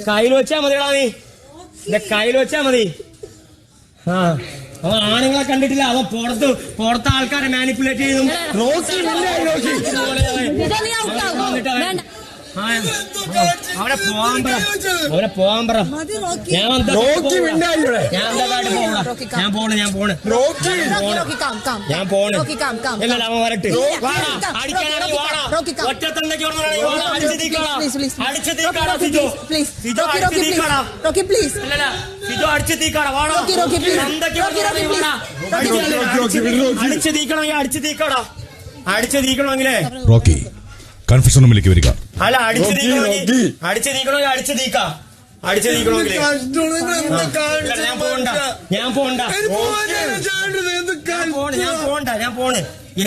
കയ്യിൽ വെച്ചാ മതിടാ നീ, കയ്യിൽ വെച്ചാ മതി. അവൻ ആണുങ്ങളെ കണ്ടിട്ടില്ല, അവൻ പുറത്തെ ആൾക്കാരെ മാനിപ്പുലേറ്റ് ചെയ്തു. അവനെ പോവാൻ പറ. ഞാൻ പോണ്. ഇല്ലല്ല, അവൻ വരട്ടെ. ഒറ്റത്തണ്ടയ്ക്ക് അടിച്ചു തീക്കാടാ സിജോ. സിജോ അടിച്ചു തീക്കാടാ. അടിച്ചു തീക്കണമെങ്കിൽ അടിച്ചു തീക്കാടാ. അടിച്ചു തീക്കണമെങ്കിലേ റോക്കി കൺഫ്യൂഷൻ റൂമിലേക്ക് വരിക. അല്ല, അടിച്ചു തീക്കണമെങ്കിൽ അടിച്ചു തീക്കാം. അടിച്ചു തീക്കണമെങ്കിൽ ഞാൻ പോണ്ട.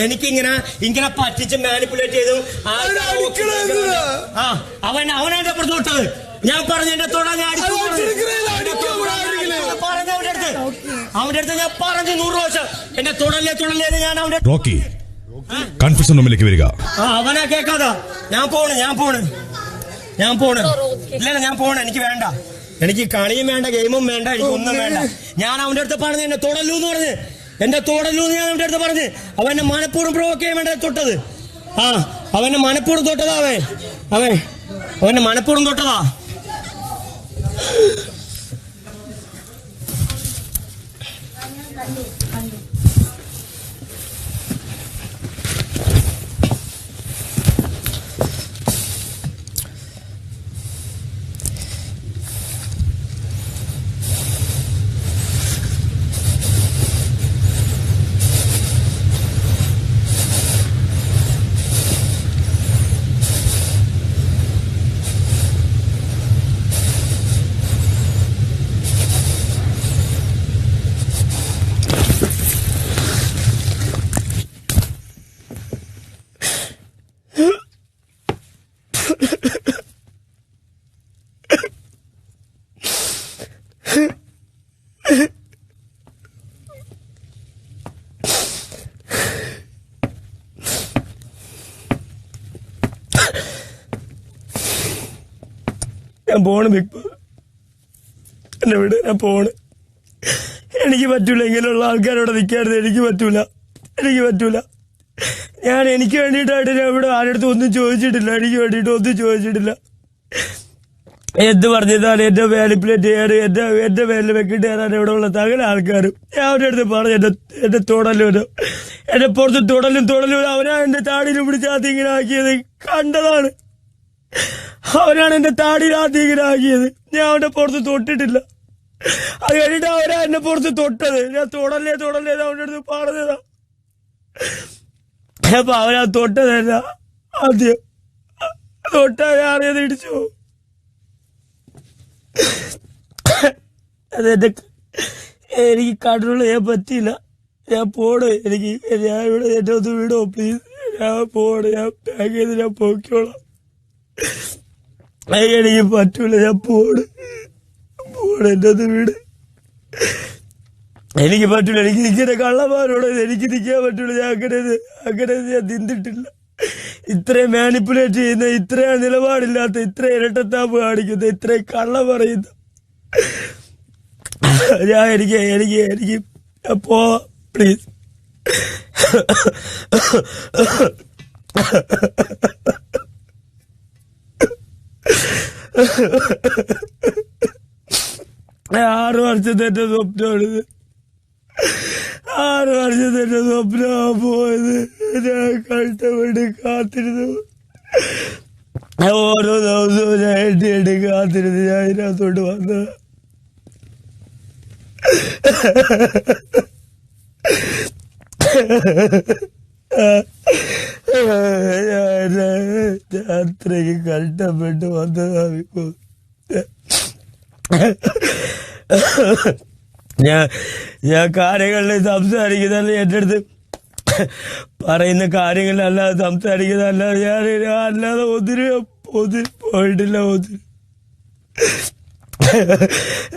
എനിക്കിങ്ങനെ പറ്റിച്ച് മാനിപ്പുലേറ്റ് ചെയ്തു. അവനെന്റെ അപ്പുറത്ത് തൊട്ടത്. ഞാൻ പറഞ്ഞു എന്റെ തൊടാൻ അവന്റെ അടുത്ത് ഞാൻ പറഞ്ഞു 100 പ്രാവശ്യം എന്റെ തൊടല്ലേ ഞാൻ അവന്റെ. റോക്കി കൺഫ്യൂഷൻ റൂമിലേക്ക് വരിക. അവനെ കേൾക്കാതാ. ഞാൻ പോണ്. ഇല്ല, ഞാൻ പോണ്. എനിക്ക് വേണ്ട. എനിക്ക് കളിയും വേണ്ട, ഗെയിമും വേണ്ട, എനിക്ക് ഒന്നും വേണ്ട. ഞാൻ അവന്റെ അടുത്ത് പറഞ്ഞു എന്റെ തൊടല്ലൂന്ന് പറഞ്ഞ്, ഞാൻ അവന്റെ അടുത്ത് പറഞ്ഞ്. അവന്റെ മനഃപൂർവ്വം പ്രൊവോക്ക് ചെയ്യാൻ വേണ്ട തൊട്ടത്. അവന്റെ മനഃപൂർവ്വം തൊട്ടതാ. അവന്റെ മനഃപൂർവ്വം തൊട്ടതാ. ഞാൻ പോണ് ബിഗ് ബോസ്, എന്നെ വിട്, ഞാൻ പോണ്. എനിക്ക് പറ്റൂല, ഇങ്ങനെയുള്ള ആൾക്കാരോട് നിൽക്കാറുണ്ട്. എനിക്ക് പറ്റൂല. എനിക്ക് വേണ്ടിയിട്ടായിട്ട് ഞാൻ ഇവിടെ ആരുടെ ഒന്നും ചോദിച്ചിട്ടില്ല. എനിക്ക് വേണ്ടിയിട്ട് ഒന്നും ചോദിച്ചിട്ടില്ല. എന്ത് പറഞ്ഞതാണ് എന്റെ മാനിപ്പുലേറ്റ് ചെയ്യാറ്, എന്റെ മേലിൽ വെക്കിട്ട് തരാൻ ഇവിടെ ഉള്ള സകല ആൾക്കാരും. ഞാൻ അവരുടെ അടുത്ത് പറഞ്ഞു എന്റെ തൊടലും എന്റെ പുറത്ത് തൊടലും അവനാ എന്റെ താടിയിലും പിടിച്ചാത്തി ഇങ്ങനെ ആക്കിയത് കണ്ടതാണ്. അവനാണ് എന്റെ താടിയിലാത്തി ഇങ്ങനെ ആക്കിയത്. ഞാൻ അവന്റെ പുറത്ത് തൊട്ടിട്ടില്ല. അത് കഴിഞ്ഞിട്ട് അവനാ എന്നെ പുറത്ത് തൊട്ടത്. ഞാൻ തൊടല്ലേ അവന്റെ അടുത്ത് പറഞ്ഞതാ. അപ്പൊ അവനാ തൊട്ടതല്ല. ആദ്യം തൊട്ടാ ഞാൻ അറിയാതെ ഇടിച്ചു. എനിക്ക് കൺട്രോൾ ചെയ്യാൻ പറ്റിയില്ല. ഞാൻ പോണ്. ഞാൻ ഇവിടെ എന്നെ ഒന്ന് വിടോ പ്ലീസ്. ഞാൻ പോണ്. ഞാൻ പാക്ക് ചെയ്ത് ഞാൻ പോയിക്കോളാം. എനിക്ക് പറ്റൂല. ഞാൻ പോണ്. എന്നെ ഒന്ന് വീട്. എനിക്ക് പറ്റൂല. എനിക്ക് നിൽക്കുന്ന കള്ളന്മാരോട് എനിക്ക് നിൽക്കാൻ പറ്റൂല. ഞാൻ അങ്ങനെ ഞാൻ നിന്നിട്ടില്ല. ഇത്രയും മാനിപ്പുലേറ്റ് ചെയ്യുന്ന, ഇത്രയും നിലപാടില്ലാത്ത, ഇത്രയും ഇരട്ടത്താപ്പ് കാണിക്കുന്ന, ഇത്രയും കള്ളം പറയുന്ന എനിക്ക് പോവാം പ്ലീസ്. ആറ് വർഷത്തെ എന്റെ സ്വപ്നമാണിത്. 6 വർഷത്തെ എന്റെ സ്വപ്നമാ പോയത്. ഞാൻ കഷ്ടപ്പെട്ട് കാത്തിരുന്നു. ഓരോ ദിവസവും ഞാൻ എണ്ണി കാത്തിരുന്ന് ഞാൻ ഇതിനകത്തോട്ട് വന്നത്. അത്രയ്ക്ക് കഷ്ടപ്പെട്ട് വന്നതാ. ഞാൻ കാര്യങ്ങളിൽ സംസാരിക്കുന്നതല്ല, എൻ്റെ അടുത്ത് പറയുന്ന കാര്യങ്ങളിലല്ലാതെ സംസാരിക്കുന്നതല്ലാതെ ഞാൻ അല്ലാതെ ഒന്നിനും പോയിട്ടില്ല.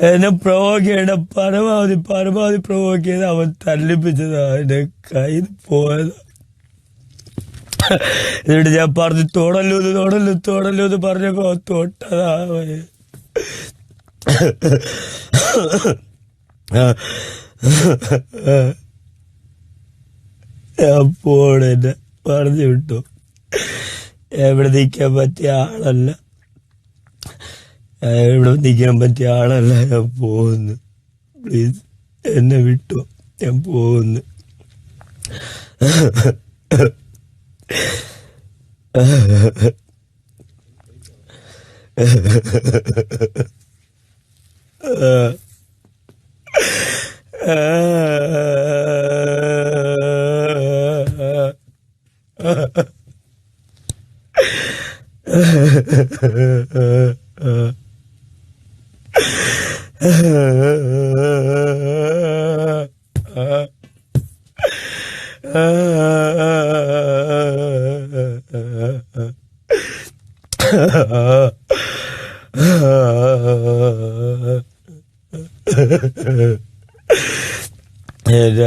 എന്നെ പ്രൊവോക്ക് ചെയ്യണ പരമാവധി പ്രൊവോക്ക് ചെയ്ത് അവൻ തല്ലിപ്പിച്ചതാ, എന്റെ കയ്യിൽ പോയതാ. എന്നിട്ട് ഞാൻ പറഞ്ഞു തൊടല്ലൂന്ന് പറഞ്ഞപ്പോ തൊട്ടതാ. അപ്പോൾ എന്നെ പറഞ്ഞു വിട്ടു. എവിടെ നിൽക്കാൻ പറ്റിയ ആളല്ല, ഞാൻ പോകുന്നു. പ്ലീസ് എന്നെ വിട്ടു, ഞാൻ പോകുന്നു.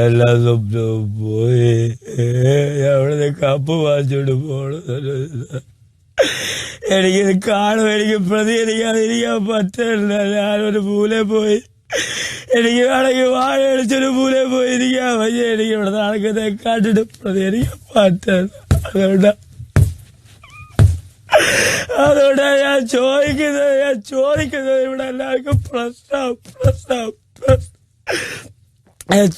എല്ലാം സ്വപ്നവും പോയി. അവിടെ കപ്പ് വാങ്ങിച്ചോണ്ട് പോണത് എനിക്കിത് കാണും, എനിക്ക് പ്രതികരിക്കാതിരിക്കാൻ പറ്റില്ല. ഞാനൊരു മൂലെ പോയി, എനിക്ക് വേണമെങ്കിൽ വാഴ അടിച്ചൊരു മൂലെ പോയി ഇരിക്കാൻ വയ്യ. എനിക്ക് ഇവിടെ നടക്കുന്നത് കണ്ടിട്ട് പ്രതികരിക്കാൻ പറ്റില്ല. അതുകൊണ്ടാണ് ഞാൻ ചോദിക്കുന്നത് ഇവിടെ എല്ലാവർക്കും പ്രശ്നം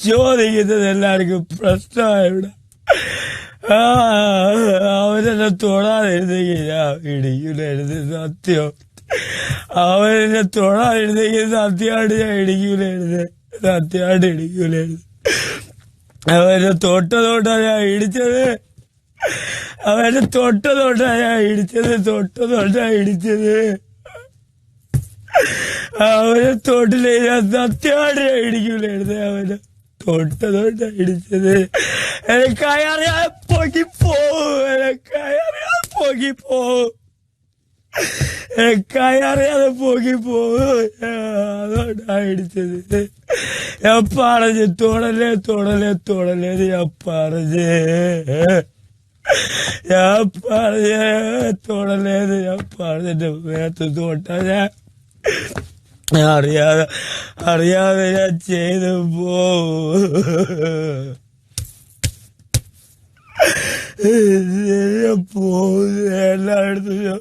ചോദിക്കുന്നത് എല്ലാവർക്കും പ്രശ്നമാണ് ഇവിടെ. അവരെന്നെ തൊടാതിരുന്നെങ്കിൽ ഞാൻ ഇടിക്കൂലായിരുന്നു, സത്യം. അവരെന്നെ തൊടാതിരുന്നെങ്കിൽ സത്യമായിട്ട് ഞാൻ ഇടിക്കൂലായിരുന്നു. അവരെ തൊട്ടതോട്ടാണ് ഞാൻ ഇടിച്ചത്. അവരെ തൊട്ടതോട്ടാണ് ഞാൻ ഇടിച്ചത്. അവരെ തൊട്ടില്ലേ ഞാൻ സത്യമായിട്ട് ഞാൻ ഇടിക്കൂലായിരുന്നു. അവരെ തൊട്ടതോട്ടാ ഇടിച്ചത്. എനിക്കറിയാതെ പൊക്കിപ്പോവും, അതുകൊണ്ടാ ഇടിച്ചത്. ഞാൻ പറഞ്ഞു തൊടല്ലേ ഞാൻ പറഞ്ഞിട്ട് മേത്ത് തൊട്ടാ ഞാൻ അറിയാതെ ഞാൻ ചെയ്തു പോകുന്നു എല്ലായിടത്തും.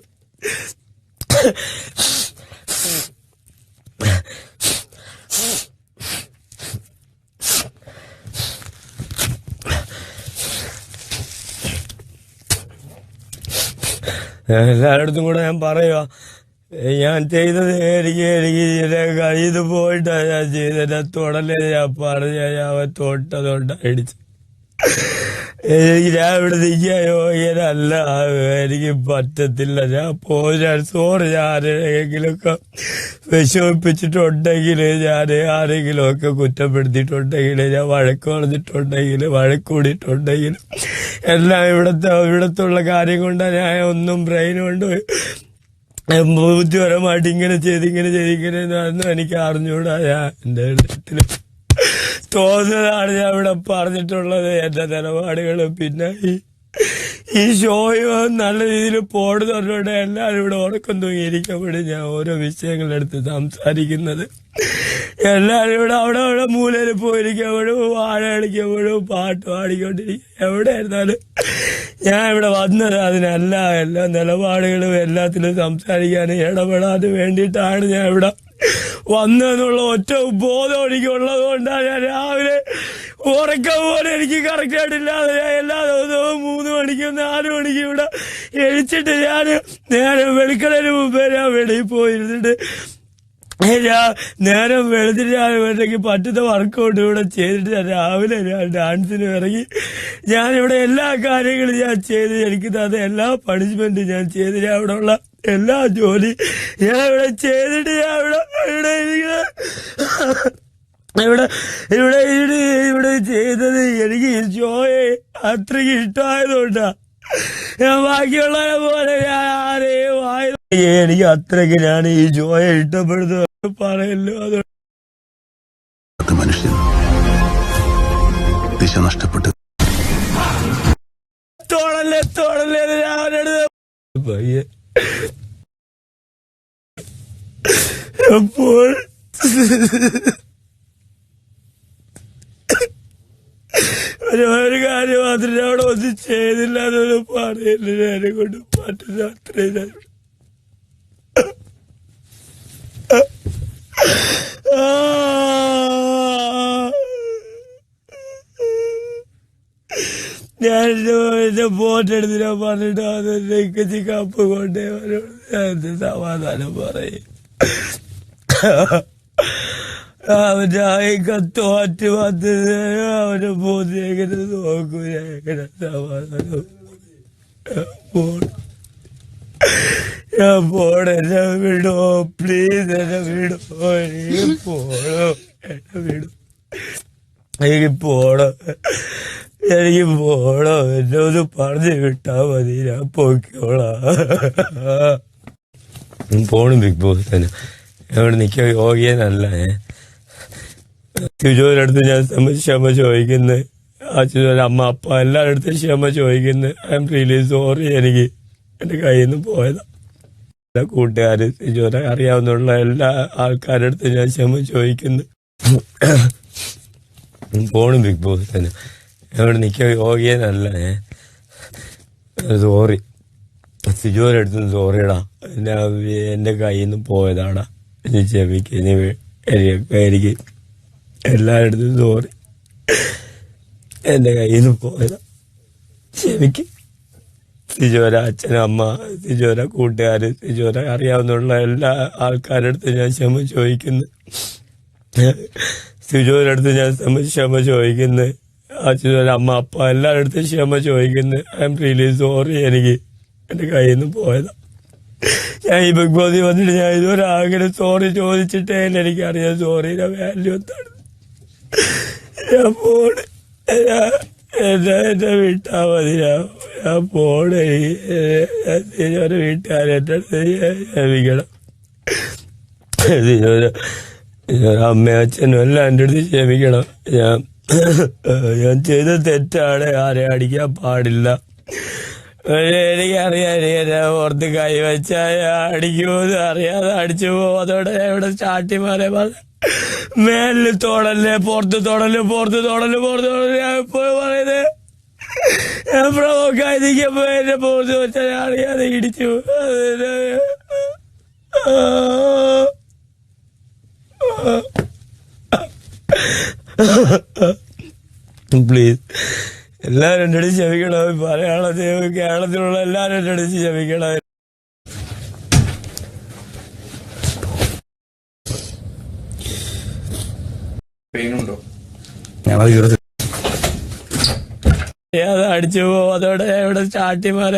എല്ലായിടത്തും കൂടെ ഞാൻ പറയുക, ഞാൻ ചെയ്തത് എനിക്ക് കയ്യിൽ പോയിട്ടാ ഞാൻ ചെയ്തത്. തൊടലേ ഞാൻ പറഞ്ഞ അവൻ തൊട്ട അടിച്ചു. ഞാൻ ഇവിടെ നിൽക്കാൻ യോഗ്യനല്ല, എനിക്ക് പറ്റത്തില്ല. ഞാൻ സോറി. ഞാൻ ആരെങ്കിലുമൊക്കെ വിഷമിപ്പിച്ചിട്ടുണ്ടെങ്കിൽ, ഞാൻ ആരെങ്കിലുമൊക്കെ കുറ്റപ്പെടുത്തിയിട്ടുണ്ടെങ്കിൽ, ഞാൻ വഴക്കൂടിയിട്ടുണ്ടെങ്കിൽ എല്ലാം ഇവിടത്തുള്ള കാര്യം കൊണ്ടാണ്. ഞാൻ ഒന്നും ബ്രെയിൻ കൊണ്ട് ബുദ്ധിപരമായിട്ട് ഇങ്ങനെ ചെയ്തിങ്ങനെ എനിക്ക് അറിഞ്ഞൂടാ. ഞാൻ എന്റെ വീട്ടില് തോന്നുന്നതാണ് ഞാൻ ഇവിടെ പറഞ്ഞിട്ടുള്ളത്, എന്റെ നിലപാടുകൾ. പിന്നെ ഈ ഷോയോ നല്ല രീതിയിൽ പോടുന്നവരോട് എല്ലാവരും ഇവിടെ ഉറക്കം തൂങ്ങിയിരിക്കപ്പെടും. ഞാൻ ഓരോ വിഷയങ്ങളെടുത്ത് സംസാരിക്കുന്നത് എല്ലാവരും ഇവിടെ അവിടെ മൂലയിൽ പോയിരിക്കപ്പെടും, വാഴ കളിക്കപ്പെടും, പാട്ട് പാടിക്കൊണ്ടിരിക്കും. എവിടെ ആയിരുന്നാലും ഞാൻ ഇവിടെ വന്നത് അതിനല്ല. എല്ലാ നിലപാടുകളും എല്ലാത്തിലും സംസാരിക്കാനും ഇടപെടാനും വേണ്ടിയിട്ടാണ് ഞാൻ ഇവിടെ വന്നെന്നുള്ള ഒറ്റ ബോധം എനിക്കുള്ളത് കൊണ്ടാണ് ഞാൻ രാവിലെ ഉറക്കം പോലെ എനിക്ക് കറക്റ്റായിട്ടില്ലാതെ ഞാൻ എല്ലാ ദിവസവും 3 മണിക്കും 4 മണിക്കും ഇവിടെ എഴിച്ചിട്ട് ഞാൻ നേരം വെളുക്കണതിന് മുമ്പേ ഞാൻ വെളിയിൽ പോയിരുന്നിട്ട് നേരം വെളുത്തിട്ട് ഞാൻ വേണ്ടെങ്കിൽ പറ്റുന്ന വർക്കൗട്ട് ഇവിടെ ചെയ്തിട്ട് ഞാൻ രാവിലെ ഞാൻ ഡാൻസിന് ഇറങ്ങി. ഞാനിവിടെ എല്ലാ കാര്യങ്ങളും ഞാൻ ചെയ്ത്, എനിക്ക് തന്നെ എല്ലാ പണിഷ്മെന്റും ഞാൻ ചെയ്ത് ഞാൻ ഇവിടെ ഉള്ള എല്ലാ ജോലി ഞാൻ ഇവിടെ ചെയ്തിട്ട് ഞാൻ ഇവിടെ ചെയ്തത് എനിക്ക് ഈ ഷോയെ അത്രയ്ക്ക് ഇഷ്ടമായതുകൊണ്ടാ. ഞാൻ ബാക്കിയുള്ളവരെ പോലെ ഞാൻ ആരെയും എനിക്ക് അത്രയ്ക്ക് ഞാൻ ഈ ഷോയെ ഇഷ്ടപ്പെടുന്നത് പറയല്ലോ. അത് മനുഷ്യൻ ദിശ നഷ്ടപ്പെട്ടു. തോടല്ലേ അവനടുത്ത് പയ്യെ അപ്പോൾ ഒരു കാര്യം മാത്രം അവിടെ ഒന്നും ചെയ്തില്ല എന്നൊന്നും പറയില്ല. എന്നെ കൊണ്ട് പറ്റുന്ന അത്രയും ഞാൻ എന്റെ ഫോട്ടെടുത്ത് ഞാൻ പറഞ്ഞിട്ട് അതെന്നെ കപ്പ് കൊണ്ടേ എന്ത് സമാധാനം പറയും. അവന്റെ തോറ്റ് വന്ന് അവന്റെ പോന്ന് എങ്ങനെ നോക്കൂ, എങ്ങനെ സമാധാനം. ഞാൻ പോണെ, എന്നെ വിടോ പ്ലീസ്, എന്നെ വിടോ, എനിക്ക് പോണോ, എന്നെ വിടോ, എനിക്ക് പോണോ, എന്നെ ഒന്ന് പറഞ്ഞു വിട്ടാ മതി, ഞാൻ പോയിക്കോളാം. പോണു ബിഗ് ബോസ് തന്നെ. അവിടെ നിൽക്കാൻ യോഗ്യനല്ല. ചുജോരടുത്ത് ഞാൻ ക്ഷമ ചോദിക്കുന്നു, അമ്മ അപ്പ എല്ലാവരുടെ അടുത്തും ക്ഷമ ചോദിക്കുന്നു. ഐ എം റിയലി സോറി, എനിക്ക് എന്റെ കയ്യിൽ നിന്ന് പോയതാ. എല്ലാ കൂട്ടുകാര് ചുജോര അറിയാവുന്ന എല്ലാ ആൾക്കാരുടെ അടുത്ത് ഞാൻ ക്ഷമ ചോദിക്കുന്നു. പോണു ബിഗ് ബോസ് തന്നെ. അവിടെ നിൽക്കാൻ യോഗ്യനല്ല. സോറി, സിജോരടുത്തും സോറിയടാ, എന്റെ കയ്യിൽ നിന്ന് പോയതാടാ, ഇനി ക്ഷമിക്ക്. എനിക്ക് എല്ലാവരുടെ സോറി, എന്റെ കയ്യിൽ നിന്ന് പോയതാ, ക്ഷമിക്ക്. സിജോര അച്ഛനും അമ്മ, സിജോര കൂട്ടുകാര്, സിജോര അറിയാവുന്ന എല്ലാ ആൾക്കാരുടെ അടുത്ത് ഞാൻ ക്ഷമ ചോദിക്കുന്നു. സിജോരടുത്ത് ഞാൻ ക്ഷമ ചോദിക്കുന്നു, അമ്മ അപ്പ എല്ലാവരുടെ അടുത്തും ക്ഷമ ചോദിക്കുന്നു. ഐ എം റിയലി സോറി, എനിക്ക് എന്റെ കയ്യിൽ നിന്ന് പോയതാ. ഞാൻ ഈ ബിഗ് ബോസിൽ വന്നിട്ട് ഞാൻ ഇതുവരെ ആകെ സോറി ചോദിച്ചിട്ടേ ഇല്ല. എനിക്കറിയാം സോറിയുടെ വാല്യൂ എന്താണ്. ഞാൻ പോണ്, എന്നെ വിട്ടാ മതി, ഞാൻ പോണ്. ഒരു വീട്ടുകാരെ എന്റെ അടുത്ത് ക്ഷമിക്കണം. അമ്മയും അച്ഛനും എല്ലാം എന്റെ അടുത്ത് ക്ഷമിക്കണം. ഞാൻ ചെയ്ത തെറ്റാണ്, ആരെ അടിക്കാൻ പാടില്ല. എനിക്കറിയാം, എനിക്ക് പുറത്ത് കൈവച്ചാൽ അടിക്കുമെന്ന് അറിയാതെ അടിച്ചു പോകും. അതോടെ ഇവിടെ സ്റ്റാർട്ടിമാരെ മേലിൽ തോടല്ലേ, പുറത്ത് തോടല്, പുറത്ത് തോടല്, പുറത്ത് തോടല്. ഞാൻ എപ്പോഴും പറയുന്നത് ഞാൻ പ്രമോക്കായി നിൽക്കുമ്പോ എന്നെ പുറത്ത് വെച്ചാൽ ഞാൻ അറിയാതെ ഇടിച്ചു. പ്ലീസ് എല്ലാവരും എൻ്റെ അടുത്ത് ക്ഷമിക്കണം. മലയാളത്തിൽ കേരളത്തിലുള്ള എല്ലാവരും എൻ്റെ അടുത്ത് ക്ഷമിക്കണം. അത് അടിച്ചു പോകും. അതോടെ ഇവിടെ സ്റ്റാർട്ടിമാരെ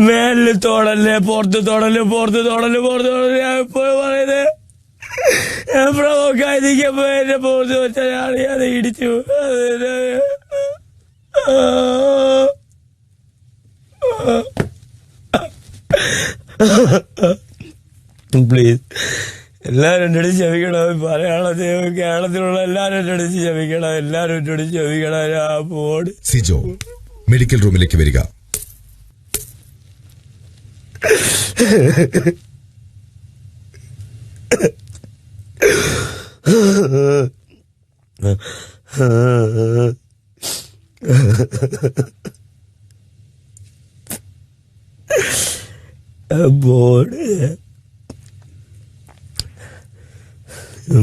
മേലിൽ തോടല്ലേ, പുറത്ത് തോടല്, പുറത്ത് തോടല്, പുറത്ത് തോടല്. ഞാൻ എപ്പോഴും പറയുന്നത് ഞാൻ പ്രമോക്കായി നിൽക്കുമ്പോ എന്നെ പുറത്ത് വെച്ചാൽ ഞാൻ അറിയാതെ ഇടിച്ചു. പ്ലീസ് എല്ലാവരും എന്നോട് ക്ഷമിക്കണം. മലയാളത്തിൽ കേരളത്തിലുള്ള എല്ലാവരും എന്നോട് ക്ഷമിക്കണം. എല്ലാവരും എന്നോട് ക്ഷമിക്കണം. ഞാൻ പോണ്. സിജോ മെഡിക്കൽ റൂമിലേക്ക് വരിക.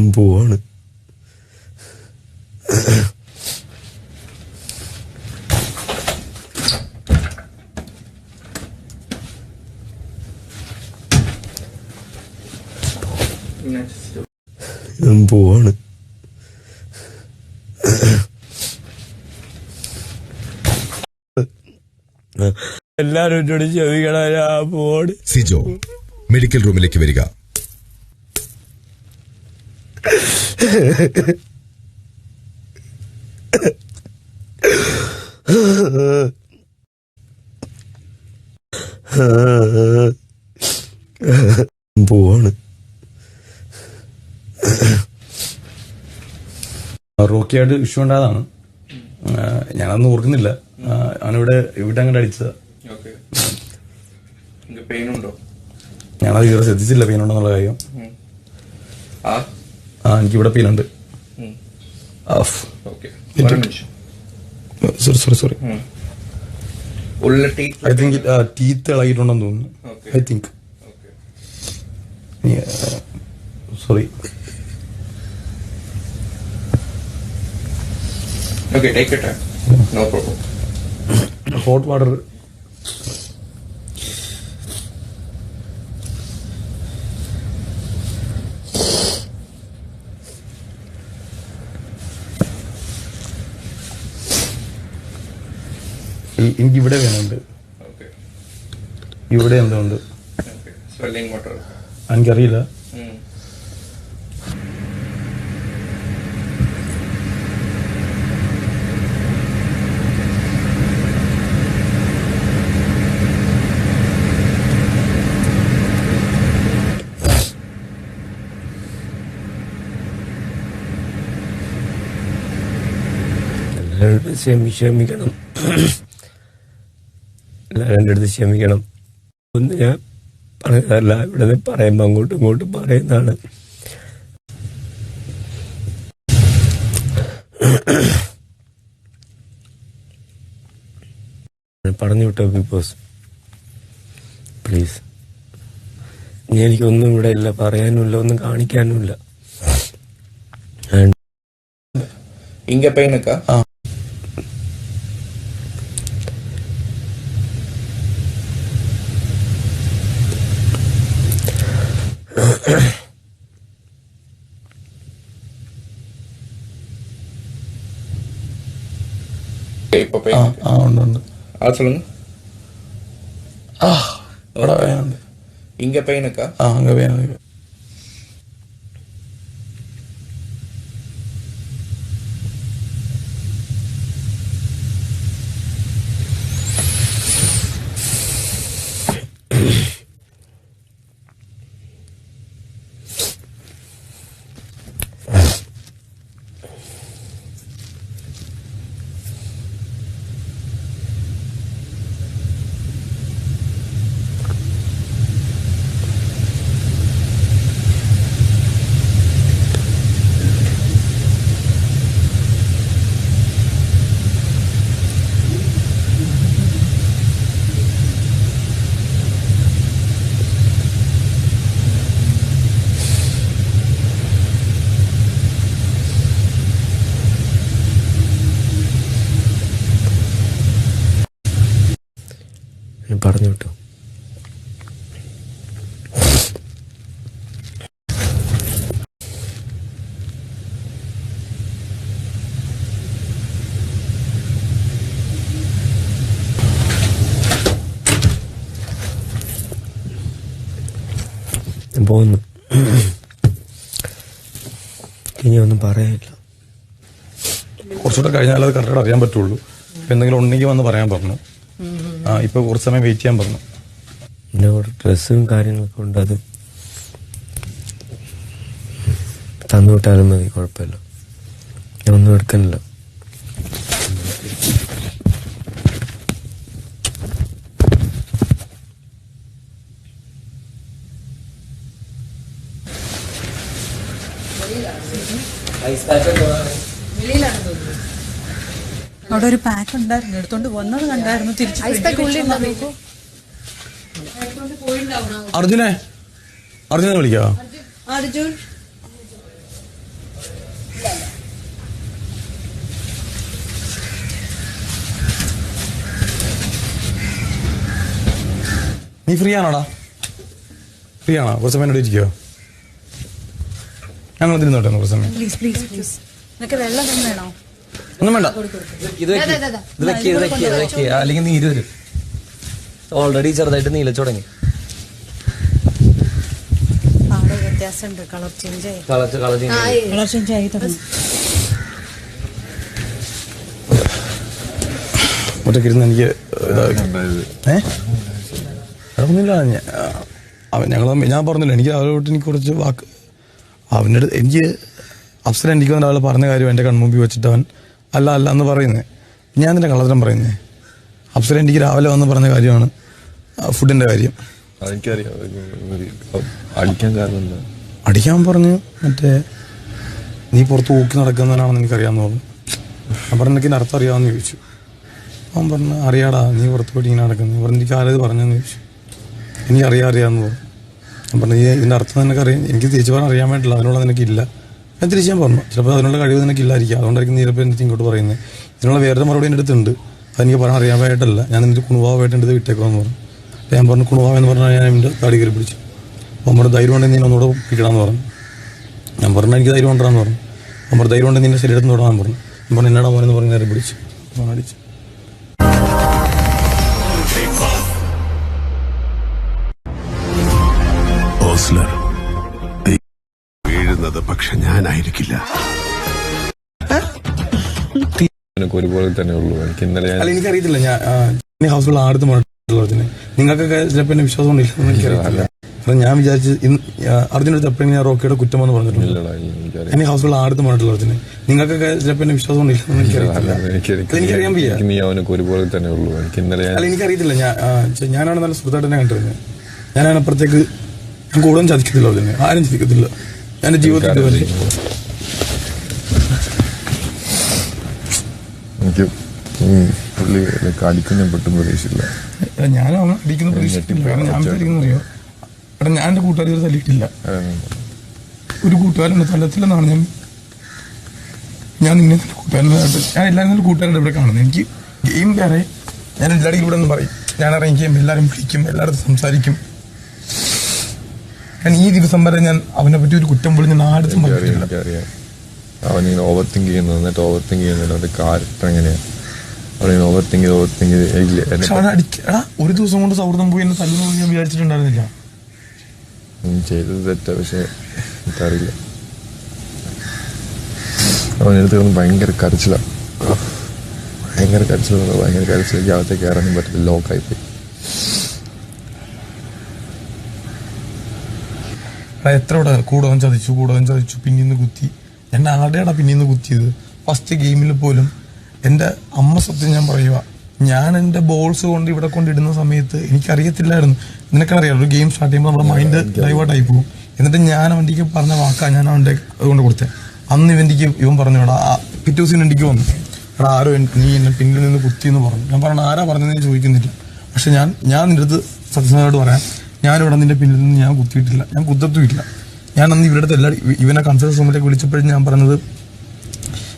പോവാണ്. പോവാണ്. എല്ലാരും എന്നോട് ക്ഷമിക്കണം. ഞാൻ പോണ്. സിജോ മെഡിക്കൽ റൂമിലേക്ക് വരിക. പോവാണ്. റോക്കിയായിട്ട് ഇഷ്യൂ ഉണ്ടായതാണ്. ഞാനതൊന്നും ഓർക്കുന്നില്ല. അവനിവിടെ അങ്ങോട്ട് അടിച്ചതാ. ഞാനത് ഇതുവരെ ശ്രദ്ധിച്ചില്ല പെയിൻ ഉണ്ടെന്നുള്ള കാര്യം. എനിക്കിവിടെ പെയിൻ ഉണ്ട്. സോറി ഐ തിങ്ക് ടീത്ത് ഇളകിയിട്ടുണ്ടെന്ന് തോന്നുന്നു. I think sorry. Okay, take your time. No problem. Hot water. എനിക്ക് ഇവിടെ വേണമുണ്ട്. ഇവിടെ എന്തുകൊണ്ട് Swelling water. എനിക്കറിയില്ല. ക്ഷമിക്കണം. എല്ലാവരും എൻ്റെ അടുത്ത് ക്ഷമിക്കണം. ഒന്ന് ഞാൻ പറഞ്ഞതല്ല, ഇവിടെ നിന്ന് പറയുമ്പോൾ അങ്ങോട്ടും ഇങ്ങോട്ടും പറയുന്നതാണ്. പറഞ്ഞു വിട്ടോ ബിഗ് ബോസ്, പ്ലീസ്. ഇനി എനിക്കൊന്നും ഇവിടെ ഇല്ല, പറയാനുമില്ല, ഒന്നും കാണിക്കാനുമില്ല. ഇങ്ങ പെയിനൊക്കെ இப்ப ഉണ്ട്. சொல்லுங்க. ഇവിടെ വേനുണ്ട്. இங்க பெயினுக்கா? அங்க வேணும். പറഞ്ഞു വിട്ടു. പോകുന്നു. ഇനി ഒന്നും പറയാനില്ല. കുറച്ചുകൂടെ കഴിഞ്ഞാൽ അത് കറക്റ്റ് അറിയാൻ പറ്റുള്ളൂ. ഇപ്പൊ എന്തെങ്കിലും ഉണ്ടെങ്കിൽ വന്ന് പറയാൻ പറഞ്ഞു. ഇപ്പൊ കുറച്ച് സമയം വെയിറ്റ് ചെയ്യാൻ പറഞ്ഞു. പിന്നെ ഡ്രസ്സും കാര്യങ്ങളൊക്കെ ഉണ്ട്, അത് തന്നുവിട്ടാലും മതി, കുഴപ്പമില്ല. ഞാൻ ഒന്നും എടുക്കണില്ല. അവിടെ ഒരു പാക്ക് ഉണ്ടായിരുന്നു, എടുത്തോണ്ട് വന്നത് കണ്ടായിരുന്നു. തിരിച്ചു അർജുനെ വിളിക്കാവോ? അർജുൻ നീ ഫ്രീ ആണോടാ? ഫ്രീ ആണോ? കുറച്ച് സമയം ഇവിടെ ഇരിക്കുവോ? ഞങ്ങൾ തിരുന്നോട്ടെ കുറച്ച് സമയം. Please please please. നിനക്ക് വെള്ളം തന്നെ വേണോ? ഒന്നും വേണ്ട. അല്ലെങ്കിൽ നീര് വരും. ഓൾറെഡി ചെറുതായിട്ട് നീലച്ചു തുടങ്ങി. പാടെ വ്യത്യാസമുണ്ട്, കളർ ചേഞ്ച് ആയി. കളർ ചേഞ്ച് ആയി തുടങ്ങി. ഒറ്റക്കിരുന്ന് എനിക്ക് ഒന്നുമില്ല. ഞാൻ പറഞ്ഞില്ല, എനിക്ക് അവരോട്ട് എനിക്ക് കുറച്ച് വാക്ക് അവൻ്റെ അടുത്ത് എനിക്ക് അപ്സര എനിക്ക് ഒരാൾ പറഞ്ഞ കാര്യം എൻ്റെ കൺമുമ്പിൽ വെച്ചിട്ട് അവൻ അല്ല എന്ന് പറയുന്നത്. ഞാൻ നിന്റെ കള്ളത്തരം പറയുന്നത്. അപ്സര എനിക്ക് രാവിലെ വന്ന് പറഞ്ഞ കാര്യമാണ് ഫുഡിൻ്റെ കാര്യം. അടിക്കാൻ പറഞ്ഞു, മറ്റേ നീ പുറത്ത് ഊക്കി നടക്കുന്നവനാണെന്ന് എനിക്കറിയാമെന്ന് പറഞ്ഞു. ഞാൻ പറഞ്ഞു എനിക്ക് അർത്ഥം അറിയാമെന്ന് ചോദിച്ചു. അവൻ പറഞ്ഞു അറിയാടാ, നീ പുറത്ത് പോയിട്ട് ഇങ്ങനെ നടക്കുന്നത്. പറഞ്ഞു എനിക്ക് ആരത് പറഞ്ഞെന്ന് ചോദിച്ചു. എനിക്ക് അറിയാമെന്ന് പറഞ്ഞു. ഞാൻ പറഞ്ഞു ഇതിൻ്റെ അർത്ഥം നിനക്കറിയാം, എനിക്ക് തിരിച്ചു പറഞ്ഞാൽ അറിയാൻ വേണ്ടിയില്ല, അതിനുള്ള നിനക്കില്ല. ഞാൻ തിരിച്ച് ഞാൻ പറഞ്ഞു ചിലപ്പോൾ അതിനുള്ള കഴിവ് നിനക്കില്ലായിരിക്കും, അതുകൊണ്ടായിരിക്കും നീ ചിലപ്പോൾ എനിക്ക് ഇങ്ങോട്ട് പറയുന്നത്. ഇതിനുള്ള വേറൊരു മറുപടി എൻ്റെ അടുത്തുണ്ട്, അതെനിക്ക് പറയാൻ അറിയാമായിട്ടല്ല, ഞാൻ നിന്റെ കുണുവാവായിട്ട് എൻ്റെ അടുത്ത് വിട്ടേക്കുമെന്ന് പറഞ്ഞു. അപ്പോൾ ഞാൻ പറഞ്ഞു കുണുവാവെന്ന് പറഞ്ഞാൽ ഞാൻ എൻ്റെ താടി കയറി പിടിച്ചു. അപ്പോൾ നമ്മുടെ ധൈര്യം ഉണ്ടെങ്കിൽ നീ ഒന്നുകൂടെ പിടിക്കണമെന്ന് പറഞ്ഞു. ഞാൻ പറഞ്ഞു എനിക്ക് ധൈര്യം ഉണ്ടെന്ന് പറഞ്ഞു. നമ്മുടെ ധൈര്യം ഉണ്ടെങ്കിൽ നിന്റെ ശരീരത്തിൽ തൊടാൻ പറഞ്ഞു. ഞാൻ പറഞ്ഞു എന്നാടാ മോനെന്ന് പറഞ്ഞ് നേരെ പിടിച്ചു. ഫോൺ അടിച്ചു. വീഴുന്നത് പക്ഷെ ഞാനായിരിക്കില്ല. ഒരുപോലെ തന്നെ ഉള്ളൂ. എനിക്ക് ഇന്നലെ അല്ല എനിക്കറിയത്തില്ല, ഞാൻ ഹൗസിലുള്ള ആടുത്ത് പറഞ്ഞിട്ടുള്ളതിന് നിങ്ങൾക്കൊക്കെ ചിലപ്പോൾ എന്നെ വിശ്വാസം കൊണ്ടില്ല, എനിക്കറിയില്ല. കാരണം ഞാൻ വിചാരിച്ച് അർജുൻ്റെ അടുത്ത് എപ്പോഴും ഞാൻ റോക്കിയുടെ കുറ്റമെന്ന് പറഞ്ഞിട്ടുണ്ട്. എന്നെ ഹൗസിലുള്ള ആടുത്ത് പറഞ്ഞിട്ടുള്ളതിന് നിങ്ങൾക്കൊക്കെ ചിലപ്പോൾ എന്നെ വിശ്വാസം കൊണ്ടില്ല, എനിക്കറിയാൻ വയ്യ. നീ അവനൊക്കെ ഒരുപോലെ തന്നെ ഉള്ളൂ. എനിക്ക് ഇന്നലെ അല്ല എനിക്കറിയത്തില്ല, ഞാനാണ് നല്ല സുഹൃത്തായിട്ട് തന്നെ കണ്ടിരുന്നത്. ഞാനാണ് അപ്പുറത്തേക്ക് ഞാൻ കൂടുതലും ചതിക്കത്തില്ല, അതിന് ആരും ചതിക്കത്തില്ല. ഞാൻ എൻ്റെ ജീവിതത്തിൽ എനിക്ക് പുള്ളി അടിക്കുന്ന പെട്ടും പ്രതീക്ഷയില്ല. ഞാൻ അടിക്കുന്ന പ്രതീക്ഷിച്ചിട്ടില്ല. കാരണം ഞാൻ വിചാരിക്കുന്നറിയോ, എടാ ഞാൻ എൻ്റെ കൂട്ടുകാർ തല്ലിയിട്ടില്ല, ഒരു കൂട്ടുകാരനെ തല്ലത്തില്ലെന്നാണ് ഞാൻ നിന്നെ കൂട്ടുകാരനായിട്ട് ഞാൻ എല്ലാവരും കൂട്ടുകാരുടെ ഇവിടെ കാണുന്നത്. എനിക്ക് ഗെയിം വേറെ, ഞാൻ എല്ലാവരും ഇവിടെ നിന്ന് പറയും, ഞാൻ ഇറങ്ങിക്കും, എല്ലാവരും വിളിക്കും, എല്ലായിടത്തും സംസാരിക്കും. ഞാൻ ഈ ദിവസം വരെ ഞാൻ അവനെ പറ്റി ഒരു കുറ്റം പോലും ഞാൻ ആടുത്തും പറഞ്ഞിട്ടില്ല. എനിക്കറിയാം അവനിങ്ങനെ ഓവർ തിങ്ക് ചെയ്യുന്നത്, എന്നിട്ട് ഓവർ തിങ്ക് ചെയ്യുന്നില്ല അവന്റെ ക്യാരക്ടർ എങ്ങനെയാണ്. അവനിങ്ങനെ ഓവർ തിങ്ക് എടാ ഒരു ദിവസം കൊണ്ട് സൗഹൃദം പോയി എന്നെ തല്ലുന്നു ഞാൻ വിചാരിച്ചിട്ടുണ്ടായിരുന്നില്ല. ചെയ്തത് തെറ്റാ, പക്ഷെ എനിക്കറിയില്ല. അവനെടുത്ത് ഭയങ്കര കരച്ചില, ഭയങ്കര കരച്ചിലേക്ക് അകത്തേക്ക് കയറാനും പറ്റില്ല, ലോക്കായിപ്പോയി. എത്ര കൂടവൻ ചതിച്ചു പിന്നീന്ന് കുത്തി. എന്നെ ആരുടെയാടാ പിന്നീന്ന് കുത്തിയത്? ഫസ്റ്റ് ഗെയിമിൽ പോലും എൻ്റെ അമ്മ സത്യം ഞാൻ പറയുക, ഞാൻ എൻ്റെ ബോൾസ് കൊണ്ട് ഇവിടെ കൊണ്ടിടുന്ന സമയത്ത് എനിക്കറിയത്തില്ലായിരുന്നു. നിനക്കറിയാം ഒരു ഗെയിം സ്റ്റാർട്ട് ചെയ്യുമ്പോൾ നമ്മുടെ മൈൻഡ് ഡൈവേർട്ടായി പോകും. എന്നിട്ട് ഞാൻ അവൻ്റെക്ക് പറഞ്ഞ വാക്കാ ഞാൻ അവൻ്റെ അതുകൊണ്ട് കൊടുത്തത്. അന്ന് ഇവൻ പറഞ്ഞു എടാ പിറ്റേ ദിവസം വണ്ടിക്ക് വന്നു, എടാ ആരോ നീ എന്നെ പിന്നിൽ നിന്ന് കുത്തി എന്ന് പറഞ്ഞു. ഞാൻ പറഞ്ഞു ആരാ പറഞ്ഞതെന്ന് ചോദിക്കുന്നില്ല, പക്ഷെ ഞാൻ നിന്റെ അടുത്ത് സത്യസന്ധമായിട്ട് പറയാം, ഞാനിവിടെ നിന്റെ പിന്നിൽ നിന്ന് ഞാൻ കുത്തിയിട്ടില്ല, ഞാൻ കുത്തത്തുമില്ല. ഞാൻ അന്ന് ഇവരുടെ അടുത്ത് ഇവനെ കൺഫറൻസ് റൂമിലേക്ക് വിളിച്ചപ്പോഴും ഞാൻ പറഞ്ഞത്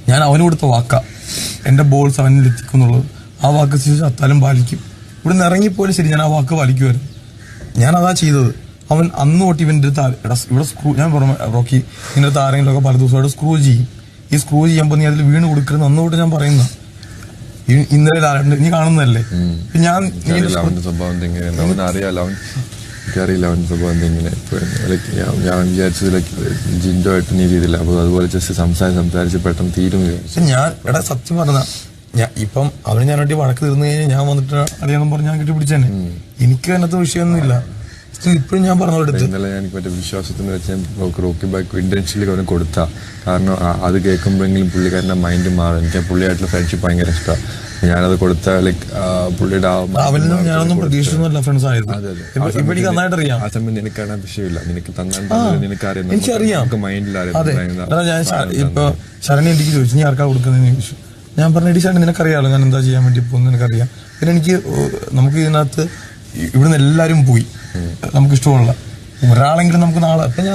ഞാൻ അവന് കൊടുത്ത വാക്കാ, എൻ്റെ ബോൾസ് അവനിൽ എത്തിക്കും എന്നുള്ളത്. ആ വാക്ക് ചത്താലും പാലിക്കും. ഇവിടെ നിന്ന് ഇറങ്ങിപ്പോലും ശരി ഞാൻ ആ വാക്ക് പാലിക്കുമായിരുന്നു. ഞാനതാ ചെയ്തത്. അവൻ അന്ന് തൊട്ട് ഇവൻ്റെ അടുത്ത് ഇവിടെ സ്ക്രൂ, ഞാൻ പറഞ്ഞു റോക്കി നിന്റെ അടുത്ത് ആരെങ്കിലുമൊക്കെ പല ദിവസമായിട്ട് സ്ക്രൂ ചെയ്യും, ഈ സ്ക്രൂ ചെയ്യുമ്പോൾ നീ അതിൽ വീണ് കൊടുക്കരുത് അന്ന് തൊട്ട് ഞാൻ പറയുന്ന. ഇന്നലെ നീ കാണുന്നതല്ലേ ഞാൻ സ്വഭാവം അറിയാലോ, എനിക്കറിയില്ല അവൻ്റെ സ്വഭാവം എങ്ങനെ. ഞാൻ വിചാരിച്ചത് ജിൻഡോ ആയിട്ട് നീ ചെയ്തില്ല, അപ്പോൾ അതുപോലെ ജസ്റ്റ് സംസാരിച്ച് പെട്ടെന്ന് തീരും. ഞാൻ സത്യം പറഞ്ഞ ഇപ്പം അവന് ഞാനായിട്ട് വഴക്ക് തീർന്നു കഴിഞ്ഞാൽ ഞാൻ വന്നിട്ട് അറിയാമെന്ന് പറഞ്ഞ് ഞാൻ കെട്ടിപ്പിടിച്ചേനെ. എനിക്ക് അതിനകത്ത് വിഷയമൊന്നുമില്ല. ഇപ്പോഴും ഞാൻ പറഞ്ഞോളൂ, ഇന്നലെ ഞാൻ മറ്റേ വിശ്വാസത്തിന് വെച്ചാൽ റോക്കി ബാക്ക് ഇന്റൻഷ്യലി അവന് കൊടുത്ത കാരണം അത് കേൾക്കുമ്പോഴെങ്കിലും പുള്ളിക്കാരൻ്റെ മൈൻഡ് മാറും. എനിക്ക് പുള്ളിയായിട്ടുള്ള ഫ്രണ്ട്ഷിപ്പ് ഭയങ്കര ഇഷ്ടമാണ്. ഞാനത് കൊടുത്ത ലൈക്ക് പുള്ളിയുടെ ഞാനൊന്നും പ്രതീക്ഷിച്ചൊന്നുമല്ല ഫ്രണ്ട്സ് ആയത്. നന്നായിട്ട് അറിയാം. ആ സമയം നിനക്കാണ് വിഷയമില്ല, നിനക്ക് നിനക്കറിയാം, എനിക്കറിയാം മൈൻഡിലറിയാം. ഞാൻ ഇപ്പൊ ശരണി എനിക്ക് ചോദിച്ചു നീ ആർക്കാ കൊടുക്കുന്നതെന്ന് ചോദിച്ചു. ഞാൻ പറഞ്ഞ എടി ശരണി നിനക്കറിയാമല്ലോ ഞാൻ എന്താ ചെയ്യാൻ വേണ്ടി പോകുന്നത് നിനക്കറിയാം. പിന്നെ എനിക്ക് നമുക്ക് ഇതിനകത്ത് ഇവിടുന്ന് എല്ലാരും പോയി, നമുക്ക് ഇഷ്ടമുള്ള ഒരാളെങ്കിലും നമുക്ക് നാളെ ഇപ്പൊ ഞാൻ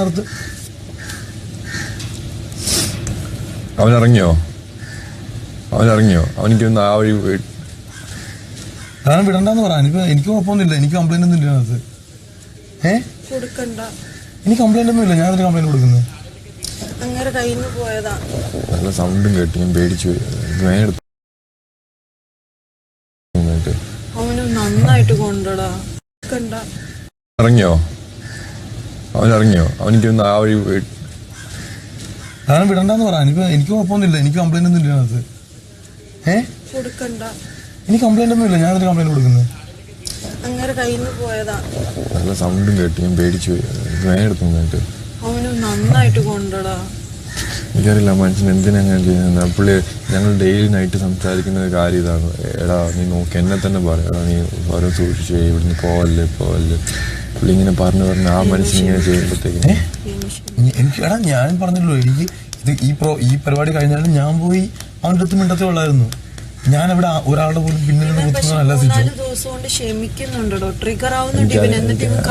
അവനിറങ്ങിയോ അവനിക്ക് ആ വഴി ഞാൻ വിടണ്ടെന്ന് പറയാൻ. ഇപ്പൊ എനിക്ക് കുഴപ്പമൊന്നുമില്ല, എനിക്ക് കംപ്ലൈന്റ് ഒന്നും ഇല്ല അതിനകത്ത്. എനിക്ക് കംപ്ലൈന്റ് ഒന്നും ഇല്ല, ഞാനൊരു കംപ്ലൈന്റ് കൊടുക്കുന്നത്. നല്ല സൗണ്ടും കേട്ടു, ഞാൻ പേടിച്ചു പോയി. നന്നായിട്ട് കൊണ്ടടാ. അവനിറങ്ങിയോ അവനിക്ക് ആ വഴി ഞാൻ വിടണ്ടെന്ന് പറയാൻ. ഇപ്പൊ എനിക്ക് കുഴപ്പമൊന്നുമില്ല, എനിക്ക് കംപ്ലൈന്റ് ഒന്നും ഇല്ല അതിനകത്ത്. എനിക്ക് കംപ്ലൈന്റ് ഒന്നും ഇല്ല, ഞാനൊരു കംപ്ലൈന്റ് കൊടുക്കുന്നത്. നല്ല സൗണ്ടും കേട്ടു, ഞാൻ പേടിച്ചു പോയി. വേനെടുത്തു നന്നായിട്ട് കൊണ്ടടാ. എനിക്കറിയില്ല മനുഷ്യൻ എന്തിനങ്ങനെ ചെയ്യുന്നത്. പുള്ളി ഞങ്ങൾ ഡെയിലി നൈറ്റ് സംസാരിക്കുന്ന ഒരു കാര്യം ഇതാണ്. എടാ നീ നോക്കി എന്നെ തന്നെ പറയാം, എടാ നീ ഓരോ സൂക്ഷിച്ചു ഇവിടുന്ന് പോവല്ലേ. പുള്ളി ഇങ്ങനെ പറഞ്ഞ് ആ മനുഷ്യൻ ഇങ്ങനെ ചെയ്യുമ്പോഴത്തേക്ക് എടാ ഞാൻ പറഞ്ഞല്ലോ, എനിക്ക് ഈ പരിപാടി കഴിഞ്ഞാലും ഞാൻ പോയി അവൻ്റെ അടുത്ത് മിണ്ടത്തേ ഉള്ളായിരുന്നു. ഞാൻ ഇവിടെ ഒരാളുടെ പോലും പിന്നിൽ നിന്ന് കുത്തുന്നതല്ല സിജു.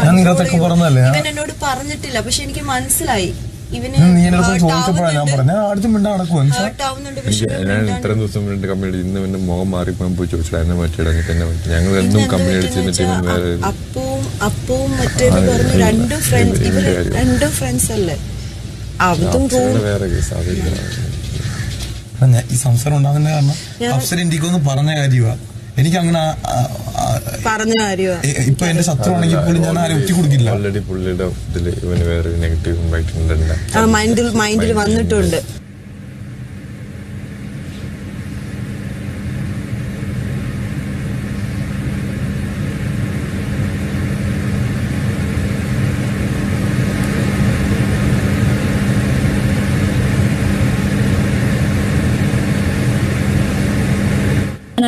ഞാൻ നിങ്ങളത്തൊക്കെ പറഞ്ഞതല്ലേ, എന്നോട് പറഞ്ഞിട്ടില്ല, പക്ഷെ എനിക്ക് മനസ്സിലായി. നീ എന്നോട് ചോദിച്ചപ്പോഴാണ് ഞാൻ പറഞ്ഞ അടുത്ത് മിണ്ട നടക്കും. ഞാൻ ഇത്രയും ദിവസം വേണ്ടി കമ്പനി ഇന്ന് എന്റെ മുഖം മാറിപ്പോയി പോയി ചോദിച്ചു എന്നെ പറ്റിയിടങ്ങി തന്നെ പറ്റി. ഞങ്ങൾ എന്നും കമ്പനി അടിച്ചിട്ട് വേറെ അപ്പവും മറ്റേത് പറഞ്ഞു രണ്ടും ഫ്രണ്ട്സ് അല്ലേ. വേറെ കേസ് അതില്ല. ഈ സംസാരം ഉണ്ടാകുന്ന കാരണം അഫ്സർ ഇന്ത്യക്കൊന്ന് പറഞ്ഞ കാര്യമാണ്. എനിക്ക് അങ്ങനെ പറഞ്ഞ കാര്യമാണ്. ഇപ്പൊ എന്റെ ശത്രു ആണെങ്കിൽ പോലും ഞാൻ ആരും ഒറ്റ കൊടുക്കില്ല. ഓൾറെഡി പുള്ളിയുടെ ഇതില് ഇവന് വേറെ നെഗറ്റീവ് ഇമ്പാക്ട് ഉണ്ട്, മൈൻഡിൽ വന്നിട്ടുണ്ട്.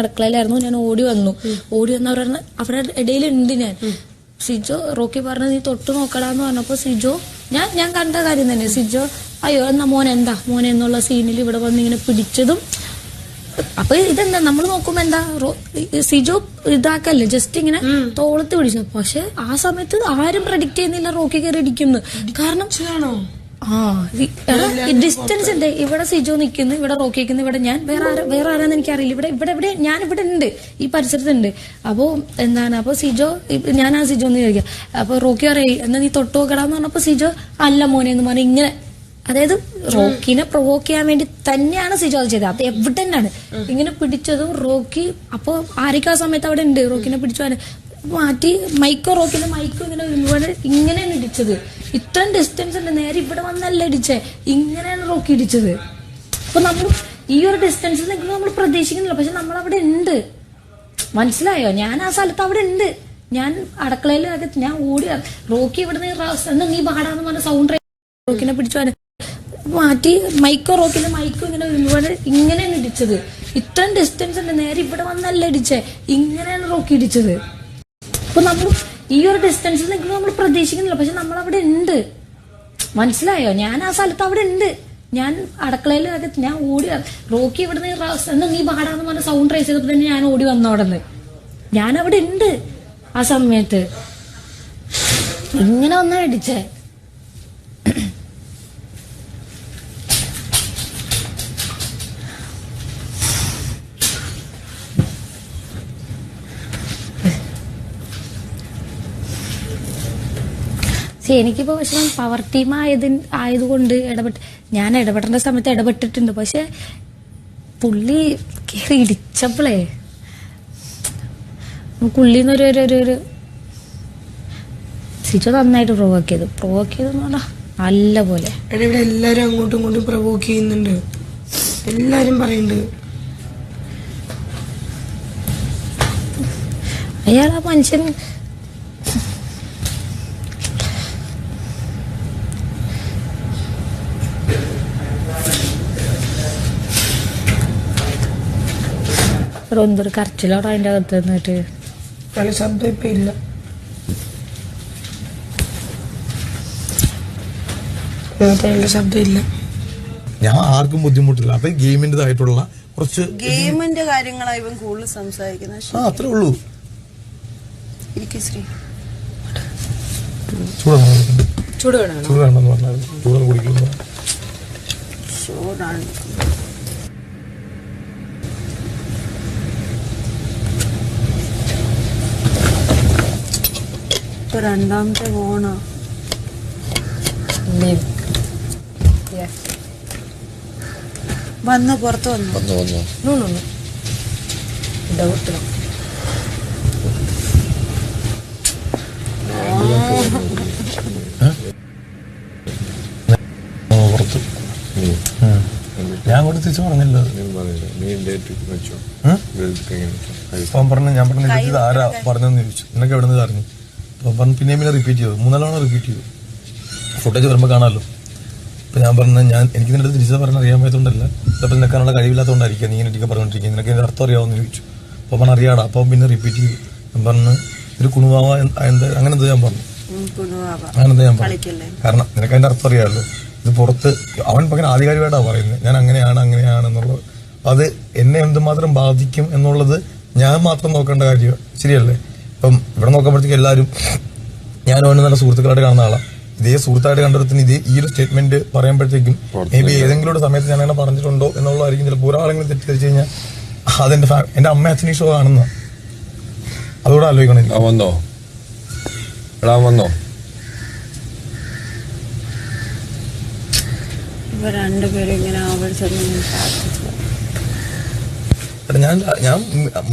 അടുക്കളയിലായിരുന്നു. ഞാൻ ഓടി വന്നു അവരുടെ ഇടയിലുണ്ട് ഞാൻ. സിജോ റോക്കി പറഞ്ഞ നീ തൊട്ട് നോക്കടാന്ന് പറഞ്ഞപ്പോ സിജോ ഞാൻ കണ്ട കാര്യം തന്നെ. സിജോ അയ്യോ എന്നാ മോനെ എന്നുള്ള സീനിൽ ഇവിടെ വന്ന് ഇങ്ങനെ പിടിച്ചതും. അപ്പൊ ഇതെന്താ നമ്മൾ നോക്കുമ്പോ എന്താ സിജോ ഇതാക്കല്ലേ ജസ്റ്റ് ഇങ്ങനെ തോളത്ത് പിടിച്ചു. പക്ഷെ ആ സമയത്ത് ആരും പ്രഡിക്റ്റ് ചെയ്യുന്നില്ല റോക്കി കയറി ഇടിക്കുന്നു. കാരണം ഡിസ്റ്റൻസ് ഉണ്ട്. ഇവിടെ സിജോ നിൽക്കുന്നു, ഇവിടെ റോക്കി നിൽക്കുന്നു, ഇവിടെ ഞാൻ വേറെ ആരാന്ന് എനിക്കറിയില്ല. ഇവിടെ ഞാൻ ഇവിടെ ഉണ്ട്, ഈ പരിസരത്തുണ്ട്. അപ്പോ എന്താണ് അപ്പൊ സിജോ ഞാൻ ആ സിജോ എന്ന് ചോദിക്കാം. അപ്പൊ റോക്കി പറയും എന്നാ നീ തൊട്ട് നോക്കടാന്ന് പറഞ്ഞപ്പോ സിജോ അല്ല മോനെ എന്ന് പറഞ്ഞ ഇങ്ങനെ, അതായത് റോക്കിനെ പ്രൊവോക്ക് ചെയ്യാൻ വേണ്ടി തന്നെയാണ് സിജോ അത് ചെയ്തത്. അത് എവിഡന്റാണ്. ഇങ്ങനെ പിടിച്ചതും റോക്കി അപ്പൊ ആരൊക്കെ ആ സമയത്ത് അവിടെ ഉണ്ട് റോക്കിനെ പിടിച്ചു മാറ്റി റോക്കിന്റെ മൈക്കോ ഇങ്ങനെയാണ് ഇടിച്ചത്. ഇത്രയും ഡിസ്റ്റൻസ് ഉണ്ട്, നേരെ ഇവിടെ വന്നല്ല ഇടിച്ചേ, ഇങ്ങനെയാണ് റോക്കി ഇടിച്ചത്. അപ്പൊ നമ്മൾ ഈ ഒരു ഡിസ്റ്റൻസിൽ നിൽക്കുമ്പോൾ നമ്മൾ പ്രതീക്ഷിക്കുന്നില്ല, പക്ഷെ നമ്മൾ അവിടെ ഉണ്ട്. മനസ്സിലായോ? ഞാൻ ആ സ്ഥലത്ത് അവിടെ ഉണ്ട്. ഞാൻ അടുക്കളയിൽ ഞാൻ ഓടി റോക്കി ഇവിടുന്ന് നീ പാടാന്ന് പറഞ്ഞ സൗണ്ട് റോക്കിനെ പിടിച്ചു മാറ്റി റോക്കിന്റെ മൈക്കോ ഇങ്ങനെയാണ് ഇടിച്ചത്. ഇത്രയും ഡിസ്റ്റൻസ് ഉണ്ട്, നേരെ ഇവിടെ വന്നല്ല ഇടിച്ചേ, ഇങ്ങനെയാണ് റോക്കി ഇടിച്ചത്. അപ്പൊ നമ്മൾ ഈ ഒരു ഡിസ്റ്റൻസിൽ നിൽക്കുമ്പോൾ നമ്മൾ പ്രതീക്ഷിക്കുന്നില്ല, പക്ഷെ നമ്മൾ അവിടെ ഉണ്ട്. മനസ്സിലായോ? ഞാൻ ആ സ്ഥലത്ത് അവിടെ ഉണ്ട്. ഞാൻ അടുക്കളയിൽ ഞാൻ ഓടി റോക്കി ഇവിടുന്ന് നീ പാടാന്ന് പറഞ്ഞ സൗണ്ട് റൈസ് ചെയ്തപ്പോ തന്നെ ഞാൻ ഓടി വന്നു അവിടെ നിന്ന്. ഞാൻ അവിടെ ഉണ്ട് ആ സമയത്ത്. ഇങ്ങനെ വന്നാ ഇടിച്ചേ. എനിക്കിപ്പോ പക്ഷെ പവർ ടീം ആയതുകൊണ്ട് ഞാൻ ഇടപെടേണ്ട സമയത്ത് ഇടപെട്ടിട്ടുണ്ട്. പക്ഷെ പുള്ളി കയറി ഇടിച്ചപ്പോളേ പുള്ളിന്നൊരു സിജോ നന്നായിട്ട് പ്രൊവോക്ക് ചെയ്തെന്ന് പറഞ്ഞാ നല്ല പോലെ. ഇവിടെ എല്ലാരും അങ്ങോട്ടും ഇങ്ങോട്ടും പ്രൊവോക്ക് ചെയ്യുന്നുണ്ട്, എല്ലാരും പറയുന്നുണ്ട്. അയാൾ ആ മനുഷ്യൻ എന്തൊരു കരച്ചിലോടെ അതിൻ്റെ അകത്ത് നിന്നിട്ട് പല ശബ്ദം ഇപ്പൊ ഇല്ല. ശബ്ദം ഇല്ല. ഞാൻ ആർക്കും ബുദ്ധിമുട്ടില്ല. അത് ഗെയിമിൻ്റെതായിട്ടുള്ള കുറച്ച് ഗെയിമിന്റെ കാര്യങ്ങളാണ് ഇവൻ കൂടുതൽ സംസാരിക്കുന്നത്. അത്രേ ഉള്ളൂ. ശ്രീ ചൂട് വേണമെന്ന് പറഞ്ഞാൽ ചൂടൊന്നും കുടിക്കുന്നു. ചൂടാണ്. ഇപ്പൊ രണ്ടാമത്തെ ഫോണാ. വന്ന് പുറത്ത് വന്നു പുറത്ത് ഞാൻ അങ്ങോട്ട് തിരിച്ചു പറഞ്ഞില്ല. ഞാൻ പറഞ്ഞു ഇത് ആരാ പറഞ്ഞെന്ന് ചോദിച്ചു. എന്നൊക്കെ എവിടെ നിന്ന് അറിഞ്ഞു. അപ്പം പറഞ്ഞു പിന്നെ റിപ്പീറ്റ് ചെയ്തു. 3 തവണ റിപ്പീറ്റ് ചെയ്തു. ഫുട്ടേജ് വരുമ്പോൾ കാണാമല്ലോ. അപ്പം ഞാൻ പറഞ്ഞു എനിക്ക് നിന്റെ അടുത്ത് തിരിച്ചാൽ പറഞ്ഞാൽ അറിയാൻ പറ്റത്തുണ്ടല്ല. ചിലപ്പോൾ നിനക്കാനുള്ള കഴിവില്ലാത്തതുകൊണ്ടായിരിക്കും നീ ഇങ്ങനെ പറഞ്ഞോണ്ടിരിക്കുക. നിനക്ക് ഇതിന്റെ അർത്ഥം അറിയാമെന്ന് ചോദിച്ചു. അപ്പം പറഞ്ഞു അറിയാടാ. അപ്പം പിന്നെ റിപ്പീറ്റ് ചെയ്തു. ഞാൻ പറഞ്ഞു ഒരു കുണുവാവ അങ്ങനെന്താ ഞാൻ പറഞ്ഞു. അങ്ങനെന്താ ഞാൻ പറഞ്ഞു. കാരണം നിനക്ക് അതിന്റെ അർത്ഥം അറിയാമല്ലോ. ഇത് പുറത്ത് അവൻ പകരം ആധികാരികമായിട്ടാണ് പറയുന്നത്. ഞാൻ അങ്ങനെയാണെന്നുള്ളത്. അത് എന്നെ എന്തുമാത്രം ബാധിക്കും എന്നുള്ളത് ഞാൻ മാത്രം നോക്കേണ്ട കാര്യമാണ്. ശരിയല്ലേ? ഇപ്പം ഇവിടെ നോക്കുമ്പോഴത്തേക്ക് എല്ലാവരും ഞാൻ അവന് നല്ല സുഹൃത്തുക്കളായിട്ട് കാണുന്ന ആളാണ്. ഇതേ സുഹൃത്തായിട്ട് കണ്ടെടുത്തിന് ഈ ഒരു സ്റ്റേറ്റ്മെന്റ് പറയുമ്പോഴത്തേക്കും മേ ബി ഏതെങ്കിലും ഒരു സമയത്ത് ഞാൻ അങ്ങനെ പറഞ്ഞിട്ടുണ്ടോ എന്നുള്ളതായിരിക്കും. ചിലപ്പോൾ ഒരാളെങ്കിലും തെറ്റിദ്ധരിച്ചു കഴിഞ്ഞാൽ അതെന്റെ എന്റെ അമ്മ അച്ഛനീ ഷോ കാണുന്ന അതോടെ ആലോചിക്കണം. വന്നോ രണ്ടുപേരും ഇങ്ങനെ ഞാൻ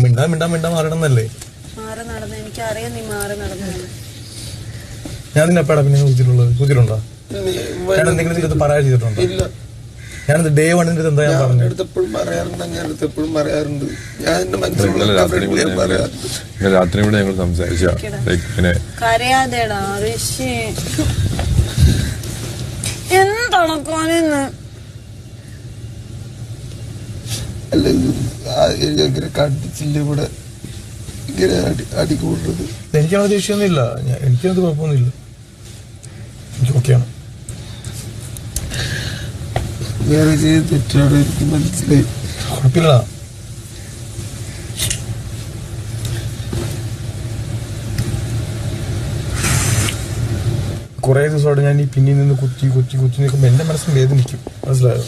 മിണ്ടാ മാറണമെന്നല്ലേ. മാറി നടന്ന് എനിക്കറിയാം. നീ മാറി നടന്നു. ഞാൻ നിന്നെ എപ്പോഴാ പിന്നെ കുതിരുണ്ടോ? ഞാൻ എന്തെങ്കിലും ചെയ്ത് പറയാൻ ചെയ്തിട്ടുണ്ടോ? ഞാനത് ഡേ 1 എന്താ ഞാൻ പറഞ്ഞു. രാത്രി കൂടെ ഞങ്ങൾ സംസാരിച്ച കരയാതെടാ ഋഷി. എന്താണ് കോനെന്ന് കണ്ടിച്ചില്ല ഇവിടെ ഇങ്ങനെ അടിക്കൂടുന്നത്. എനിക്കത് ദേഷ്യമൊന്നുമില്ല. എനിക്കത് കുഴപ്പമൊന്നുമില്ല. എനിക്ക് ഓക്കെയാണ്. വേറെ ചെയ്ത് തെറ്റാണ് എനിക്ക് മനസ്സിലായി. കുഴപ്പമില്ല. കുറെ ദിവസമായിട്ട് ഞാൻ ഈ പിന്നിൽ നിന്ന് കുത്തി നിൽക്കുമ്പോൾ എന്റെ മനസ്സിൽ വേദനിക്കും. മനസ്സിലായോ?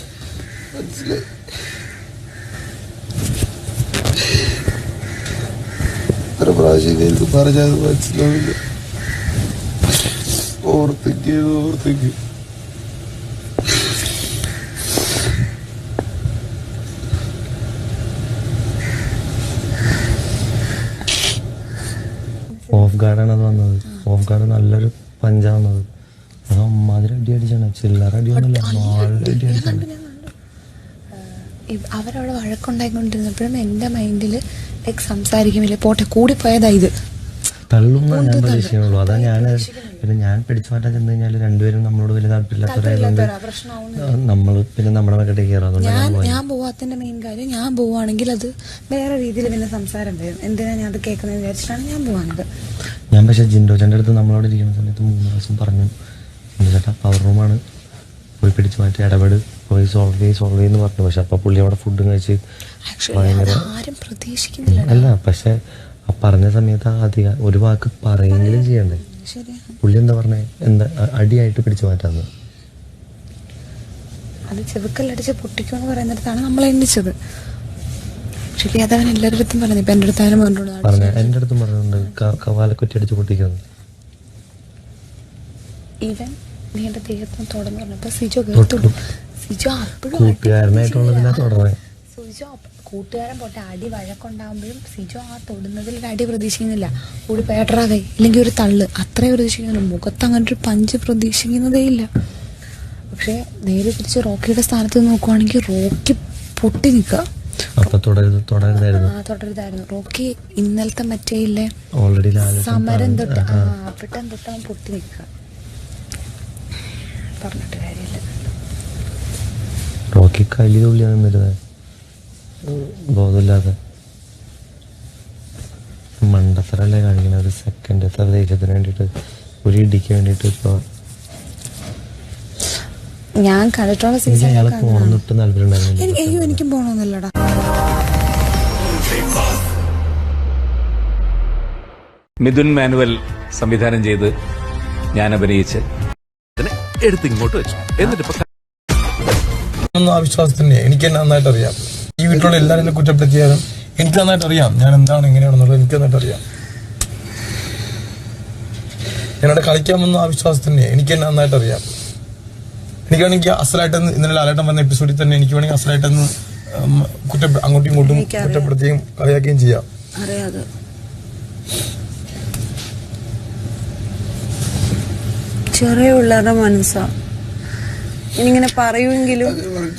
മനസ്സിലായി. എത്ര പ്രാവശ്യം എനിക്ക് പറഞ്ഞത് മനസ്സിലാവില്ല. ഓർത്തേക്ക് ഓഫ് ഗാർഡാണ് അത് വന്നത്. ഓഫ് ഗാർഡ് നല്ലൊരു പഞ്ചാവുന്നത്. അത് അമ്മാതിരി അടി അടിച്ചാണ്. ചില്ലറ അടിയൊന്നുമില്ല. അടി അടിച്ചാണ്. അവരവിടെ വഴക്കുണ്ടായിക്കൊണ്ടിരുന്നപ്പോഴും എന്റെ മൈൻഡിൽ ലൈക്ക് സംസാരിക്കുമില്ല. പോട്ടെ കൂടിപ്പോയതാ ഇത്. തള്ളുന്ന ഞാൻ പ്രതീക്ഷിക്കുന്നുള്ളൂ. അതാ ഞാൻ പിടിച്ചു മാറ്റാൻ ചെന്ന് കഴിഞ്ഞാൽ രണ്ടുപേരും നമ്മളോട് വലിയ താല്പര്യമില്ലാത്തവരായതുകൊണ്ട് നമ്മൾ പിന്നെ നമ്മുടെ മറ്റേ കയറാതുകൊണ്ട് ഞാൻ പോവാത്തതിന്റെ മെയിൻ കാര്യം, ഞാൻ പോവാണെങ്കിൽ അത് വേറെ രീതിയിൽ പിന്നെ സംസാരം വരും. എന്തിനാ ഞാൻ അത് കേൾക്കുന്നത് വിചാരിച്ചിട്ടാണ് ഞാൻ പോവാനത്. ഞാൻ പക്ഷെ ജിൻഡോ ചേട്ടൻ്റെ അടുത്ത് നമ്മളോട് ഇരിക്കുന്ന സമയത്ത് 3 പ്രാവശ്യം പറഞ്ഞു, ജിൻഡോ ചേട്ടാ പവർ റൂമാണ്, പോയി പിടിച്ചു മാറ്റി ഇടപെട്, പോയി സോൾവ് എന്ന് പറഞ്ഞു. പക്ഷെ അപ്പൊ പുള്ളി അവിടെ ഫുഡും കഴിച്ച് ഭയങ്കര അല്ല. പക്ഷെ ആ പറഞ്ഞ സമയത്ത് അധികം ഒരു വാക്ക് പറയെങ്കിലും ചെയ്യണ്ടേ. പുള്ളി എന്താ പറഞ്ഞേ, എന്താ അടിയായിട്ട് പിടിച്ചു മാറ്റാന്ന്. അത് ചെവുക്കല്ലടിച്ച് പൊട്ടിക്കുമെന്ന് പറയുന്നിടത്താണ് നമ്മൾ എണ്ണിച്ചത്. പക്ഷേ അതവൻ എല്ലാവരുടെ അടുത്തും പറഞ്ഞു. ഇപ്പൊ എന്റെ അടുത്തായാലും പറഞ്ഞ എന്റെ അടുത്തും പറഞ്ഞിട്ടുണ്ട് കവാലക്കുറ്റി അടിച്ച് പൊട്ടിക്കുന്നു. ഈവൻ നീ എന്റെ ദേഹത്തിന് തുടർന്ന് പറഞ്ഞപ്പോ സിജോ കേട്ടു. സിജോ അപ്പോഴും കൂട്ടുകാരനായിട്ടുള്ളതിനാ തുടർന്നേ. സിജോ കൂട്ടുകാരൻ പോട്ടെ, അടി വഴക്കുണ്ടാകുമ്പോഴും സിജോ ആ തൊടുന്നതിൽ ഒരു അടി പ്രതീക്ഷിക്കുന്നില്ല. കൂടി പേട്ടറാവേ ഇല്ലെങ്കിൽ ഒരു തള്ളു അത്രേ പ്രതീക്ഷിക്കുന്നുള്ളൂ. മുഖത്ത് അങ്ങനെ ഒരു പഞ്ച് പ്രതീക്ഷിക്കുന്നതേ ഇല്ല. പക്ഷെ നേരെ തിരിച്ച് റോക്കിയുടെ സ്ഥാനത്ത് നോക്കുവാണെങ്കിൽ റോക്കി പൊട്ടി നിൽക്കുക. അപ്പൊ തുടരുതായിരുന്നു. തുടരുതായിരുന്നു. റോക്കി ഇന്നലത്തെ മറ്റേ ഇല്ലേ ഓൾറെഡി സമരം തൊട്ട് അവിട്ടം തൊട്ട് അവൻ പൊട്ടി നിൽക്കുക. പറഞ്ഞിട്ട് കാര്യമില്ല. റോക്കി കലി തുള്ളിയാണ് നിന്നിരുന്നത് ബോധമില്ലാതെ. മണ്ടത്തരല്ലേ കാണിക്കുന്ന ഒരു സെക്കൻഡ് എത്ര ദേഷ്യത്തിന് വേണ്ടിയിട്ട് ഒരു ഇടിക്ക് വേണ്ടിയിട്ട്. ഇപ്പൊ ഞാൻ കണ്ടിട്ടുള്ള സീസൺ അയാൾ പോണെന്നിട്ട് താല്പര്യം എനിക്കും പോണമെന്നില്ലടാ. മിഥുൻ മാനുവൽ സംവിധാനം ചെയ്ത് ഞാൻ അഭിനയിച്ച് എടുത്ത് ഇങ്ങോട്ട് വെച്ചു. എന്നിട്ട് ആ വിശ്വാസത്തിന് എനിക്ക് എന്നെ നന്നായിട്ട് അറിയാം. ഈ വീട്ടിലുള്ള എല്ലാവരും കുറ്റപ്പെടുത്തിയാലും എനിക്ക് നന്നായിട്ട് അറിയാം ഞാൻ എന്താണ് എങ്ങനെയാണെന്നുള്ളത് എനിക്ക് നന്നായിട്ട് അറിയാം. ഞാനവിടെ കളിക്കാമെന്ന ആ വിശ്വാസത്തിന് എനിക്ക് എന്നെ നന്നായിട്ട് അറിയാം. എനിക്ക് വേണമെങ്കിൽ അസലായിട്ടെന്ന് ഇന്നലെ ലാലേട്ടൻ വന്ന എപ്പിസോഡിൽ തന്നെ എനിക്ക് വേണമെങ്കിൽ അസലായിട്ടെന്ന് അങ്ങോട്ടും ഇങ്ങോട്ടും കുറ്റപ്പെടുത്തുകയും കളിയാക്കുകയും ചെയ്യാം. അറിയാതെ ചെറിയ പിള്ളേരുടെ മനസ്സാ. ഇനിങ്ങനെ പറയുമെങ്കിലും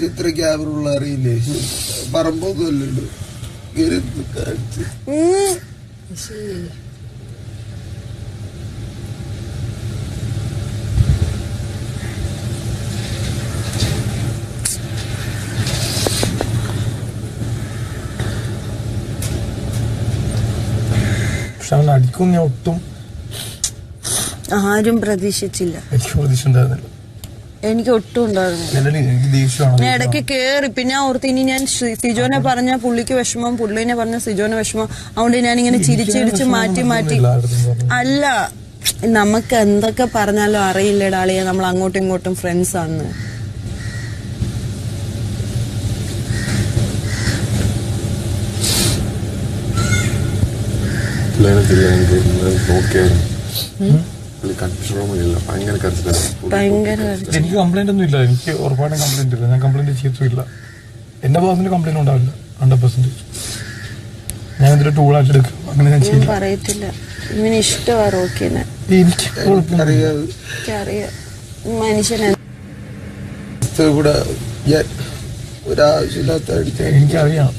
ഇത്ര ക്യാമറ അറിയില്ലേ, പറമ്പൊന്നും അല്ലല്ലോ. പക്ഷെ അവൻ അടിക്കും ഞാൻ ഒട്ടും ആരും പ്രതീക്ഷിച്ചില്ല. എനിക്ക് പ്രതീക്ഷ ഉണ്ടായിരുന്നില്ല. എനിക്ക് ഒട്ടും ഉണ്ടായിരുന്നില്ല. എനിക്ക് ദേഷ്യമാണ്. ഞാൻ ഇടയ്ക്ക് കേറി. പിന്നെ ഞാൻ ഓർത്ത് ഇനി ഞാൻ സിജോനെ പറഞ്ഞ പുള്ളിക്ക് വിഷമം, പുള്ളിനെ പറഞ്ഞ സിജോനെ വിഷമം. അതുകൊണ്ട് ഞാൻ ഇങ്ങനെ ചിരിച്ചിരിച്ച് മാറ്റി അല്ല, നമുക്ക് എന്തൊക്കെ പറഞ്ഞാലും അറിയില്ലടാ ആളിയെ, നമ്മൾ അങ്ങോട്ടും ഇങ്ങോട്ടും ഫ്രണ്ട്സ് ആണ്. എനിക്ക് കംപ്ലൈന്റ് ഒന്നും ഇല്ല. എനിക്ക് ഉറപ്പായിട്ടും കംപ്ലൈന്റ് ഇല്ല. ഞാൻ കംപ്ലൈന്റ് ചെയ്തിട്ടില്ല. എന്റെ ഭാഗത്തിന് കംപ്ലൈന്റ് ഉണ്ടാവില്ല 100%. ഞാൻ ഇതിന്റെ ടൂളായിട്ട് എടുക്കും. അങ്ങനെ ഞാൻ ചെയ്യും. പറയത്തില്ല. ഇവന് ഇഷ്ടമാ റോക്കിനെ. എനിക്കറിയാം മനുഷ്യനെ ഒരാവശ്യമില്ലാത്ത എനിക്കറിയാം.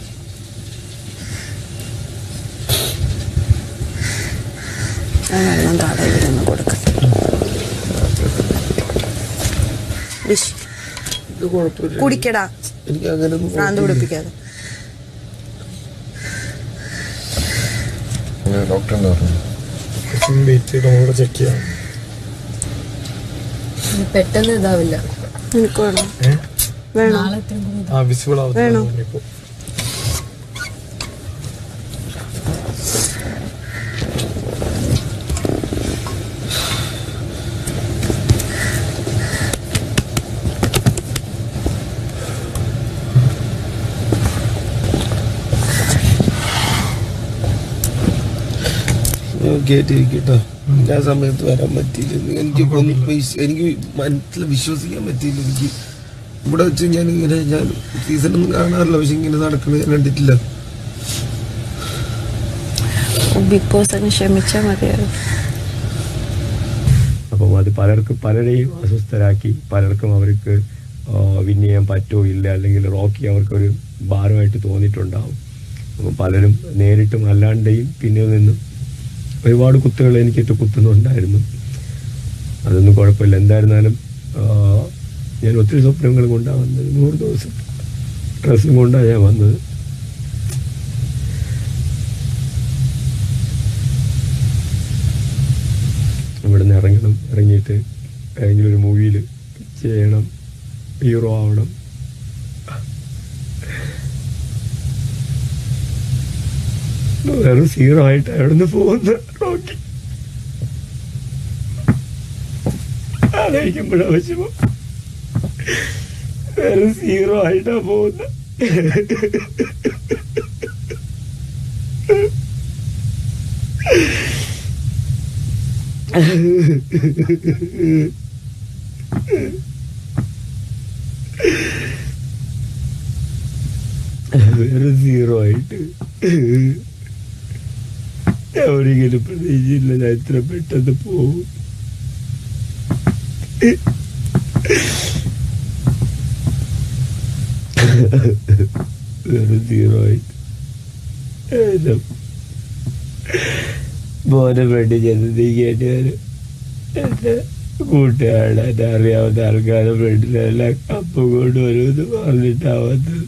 വെള്ളം താടയിലൊന്ന് കൊടുക്കട്ടെ. കുടിക്കടാ, എനിക്ക് അങ്ങനെ ഭ്രാന്ത് പിടിപ്പിക്കാതെ. ഡോക്ടറിന്റെ പറഞ്ഞു ചെക്ക് ചെയ്യാം. പെട്ടെന്ന് ഇതാവില്ല. എനിക്ക് വേണം. വിസിബിൾ വേണോ? കേട്ടിരിക്കട്ടോ. ആ സമയത്ത് വരാൻ പറ്റിയില്ല. എനിക്ക് മനസ്സിൽ വിശ്വസിക്കാൻ പറ്റിയില്ല. എനിക്ക് ഇവിടെ വെച്ച് ഞാൻ സീസണൊന്നും കാണാറില്ല. പക്ഷെ ഇങ്ങനെ നടക്കുന്നത് ഞാൻ കണ്ടിട്ടില്ല. ബിഗ് ബോസ് ക്ഷമിച്ചാൽ മതിയായിരുന്നു. അപ്പം അത് പലരെയും അസ്വസ്ഥരാക്കി. പലർക്കും അവർക്ക് വിൻ ചെയ്യാൻ പറ്റുമോ ഇല്ല, അല്ലെങ്കിൽ റോക്കി അവർക്കൊരു ഭാരമായിട്ട് തോന്നിയിട്ടുണ്ടാവും. അപ്പം പലരും നേരിട്ടും അല്ലാണ്ടെയും പിന്നിൽ നിന്നും ഒരുപാട് കുത്തുകൾ എനിക്കിട്ട് കുത്തുന്നുണ്ടായിരുന്നു. അതൊന്നും കുഴപ്പമില്ല. എന്തായിരുന്നാലും ഞാൻ ഒത്തിരി സ്വപ്നങ്ങൾ കൊണ്ടാണ് വന്നത്. 100 ദിവസം ഡ്രസ്സും കൊണ്ടാണ് ഞാൻ വന്നത്. ഇവിടെ നിന്ന് ഇറങ്ങിയിട്ട് ഏതെങ്കിലും ഒരു മൂവിയിൽ ചെയ്യണം, ഹീറോ ആവണം. വെറും സീറോ ആയിട്ട് അവിടെ നിന്ന് പോകുന്ന റോക്കി ആലോചിക്കുമ്പോഴാ വിഷമം. വെറും സീറോ ആയിട്ടാ പോകുന്ന. വെറും സീറോ ആയിട്ട് എവിടെയെങ്കിലും പ്രതീക്ഷയില്ല ഞാൻ ഇത്ര പെട്ടെന്ന് പോകും. വെറും 0 ആയി. മോനെ വേണ്ടി ചെന്നീക്കേണ്ടി വരും. എന്റെ കൂട്ടുകാരുടെ എന്നെ അറിയാവുന്ന ആൾക്കാരുടെ ഫ്രണ്ടിലെല്ലാം കപ്പ് കൊണ്ടുവരുമെന്ന് പറഞ്ഞിട്ടാവാത്തത്.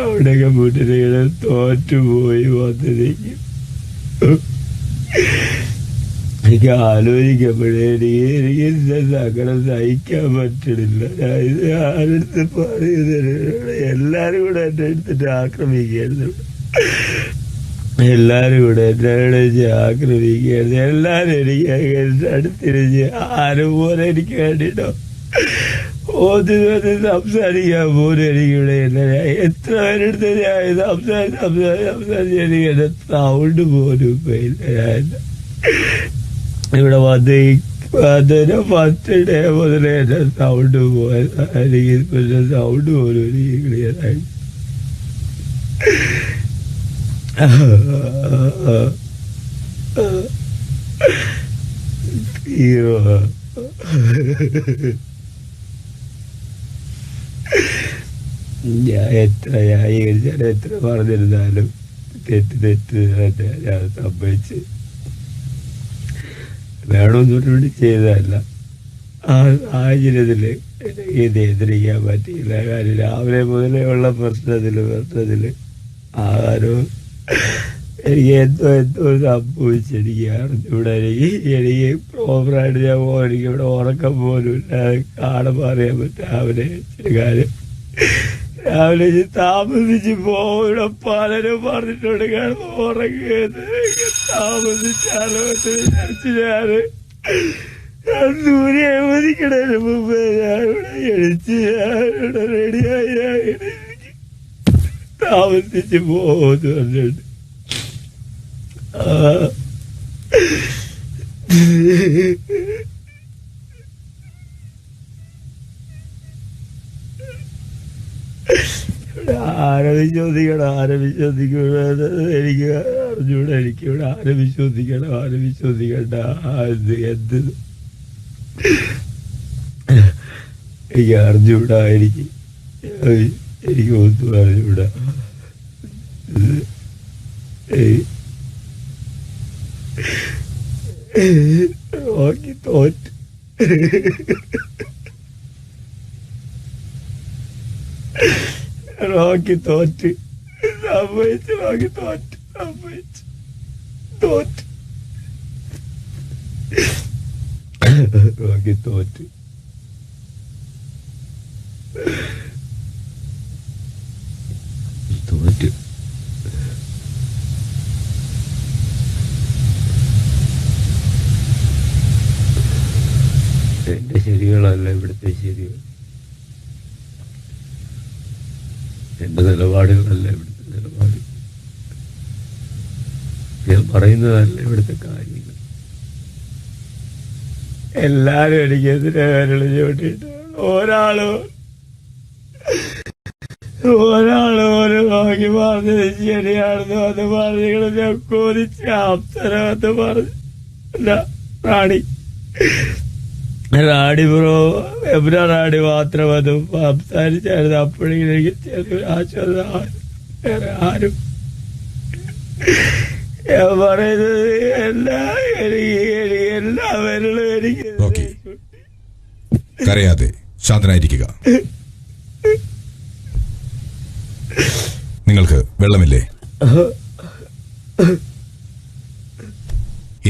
അവിടെയൊക്കെ മുന്നിലിങ്ങനെ തോറ്റുപോയി വന്നിരിക്കും. എനിക്ക് ആലോചിക്കപ്പോഴേ എനിക്ക് സങ്കടം സഹിക്കാൻ പറ്റണില്ല. ഞാൻ ഇത് ആരെടുത്ത് പറയുന്നത് എല്ലാരും കൂടെ എന്നെ എടുത്തിട്ട് ആക്രമിക്കായിരുന്നു. എല്ലാരും കൂടെ എന്നെ ആക്രമിക്കായിരുന്നു. എല്ലാരും എനിക്ക് അടുത്തിരിഞ്ഞ് ആരും പോലെ എനിക്ക് വേണ്ടിട്ടോ സംസാരിക്കാൻ പോലും എനിക്കിവിടെ ഇല്ല. എത്ര പേരെടുത്ത് ഞാൻ സംസാരിച്ച് എനിക്ക് എന്റെ സൗണ്ട് പോലും ഇല്ല. ഞാൻ ഇവിടെ വന്ന് ഫസ്റ്റ് ഡേ മുതലേ എന്റെ സൗണ്ട് പോയത്. എനിക്ക് പിന്നെ സൗണ്ട് പോലും എനിക്ക് ക്ലിയറായി. ഞാൻ എത്ര ന്യായീകരിച്ചാലും എത്ര പറഞ്ഞിരുന്നാലും തെറ്റ് തന്നെ ഞാൻ സംഭവിച്ച് വേണമെന്നൊരു വേണ്ടി ചെയ്തതല്ല. ആ സാഹചര്യത്തില് എനിക്ക് നിയന്ത്രിക്കാൻ പറ്റിയില്ല. കാര്യം രാവിലെ മുതലേ ഉള്ള പ്രശ്നത്തില് ആഹാരവും എനിക്ക് എന്തോ സംഭവിച്ചെനിക്ക് അറിഞ്ഞൂടെ. എനിക്ക് പ്രോപ്പറായിട്ട് ഞാൻ എനിക്ക് ഇവിടെ ഉറക്കം പോലും ഇല്ല. കാണുമ്പോൾ അറിയാൻ പറ്റും. രാവിലെ താമസിച്ച് ഇവിടെ പലരും പറഞ്ഞിട്ടുണ്ട് കിടന്ന് ഉറങ്ങിയത്. താമസിച്ചാലോ വിചാരിച്ച് ഞാൻ സൂര്യ അവധിക്കണതിന് മുമ്പേ ഞാനിവിടെ എണിച്ച് ഞാനിവിടെ റെഡിയായി താമസിച്ച് പോകുന്നു പറഞ്ഞിട്ട് ആരെ വിശ്വസിക്കണം എനിക്ക് അറിഞ്ഞൂടെ. എനിക്കിവിടെ ആരെ വിശ്വസിക്കണ്ട എന്ത് എനിക്ക് അറിഞ്ഞൂടാ. എനിക്ക് ഒന്നും അറിഞ്ഞൂടാ. റോക്കി തോറ്റ്. റോക്കി തോറ്റ് സംഭവിച്ചു. റോക്കി തോറ്റ് സംഭവിച്ചു. റോക്കി തോറ്റ്. എന്റെ ശരികളല്ല ഇവിടുത്തെ ശരികൾ. എന്റെ നിലപാടുകളല്ല ഇവിടുത്തെ നിലപാട്. ഞാൻ പറയുന്നതല്ല ഇവിടുത്തെ കാര്യങ്ങൾ. എല്ലാരും എനിക്കെതിരെ വിരള് ചൂണ്ടിട്ട് ഒരാള് പോലും നോക്കി പറഞ്ഞത് ശരിയാണെന്ന് വന്ന് പറഞ്ഞിങ്ങനെ ഞാൻ കൊതിച്ച് അപ്സരമെന്ന് പറഞ്ഞു. റാണി റാണി മാത്രം അത് സംസാരിച്ചായിരുന്നു. അപ്പോഴെങ്കിലും എനിക്ക് ചെറിയൊരു ആശ്വാസം. വേറെ ആരും ഞാൻ പറയുന്നത് എല്ലാ വിരലും എനിക്ക്. കരയാതെ ശാന്തനായിരിക്കുക. നിങ്ങൾക്ക് വെള്ളമില്ലേ?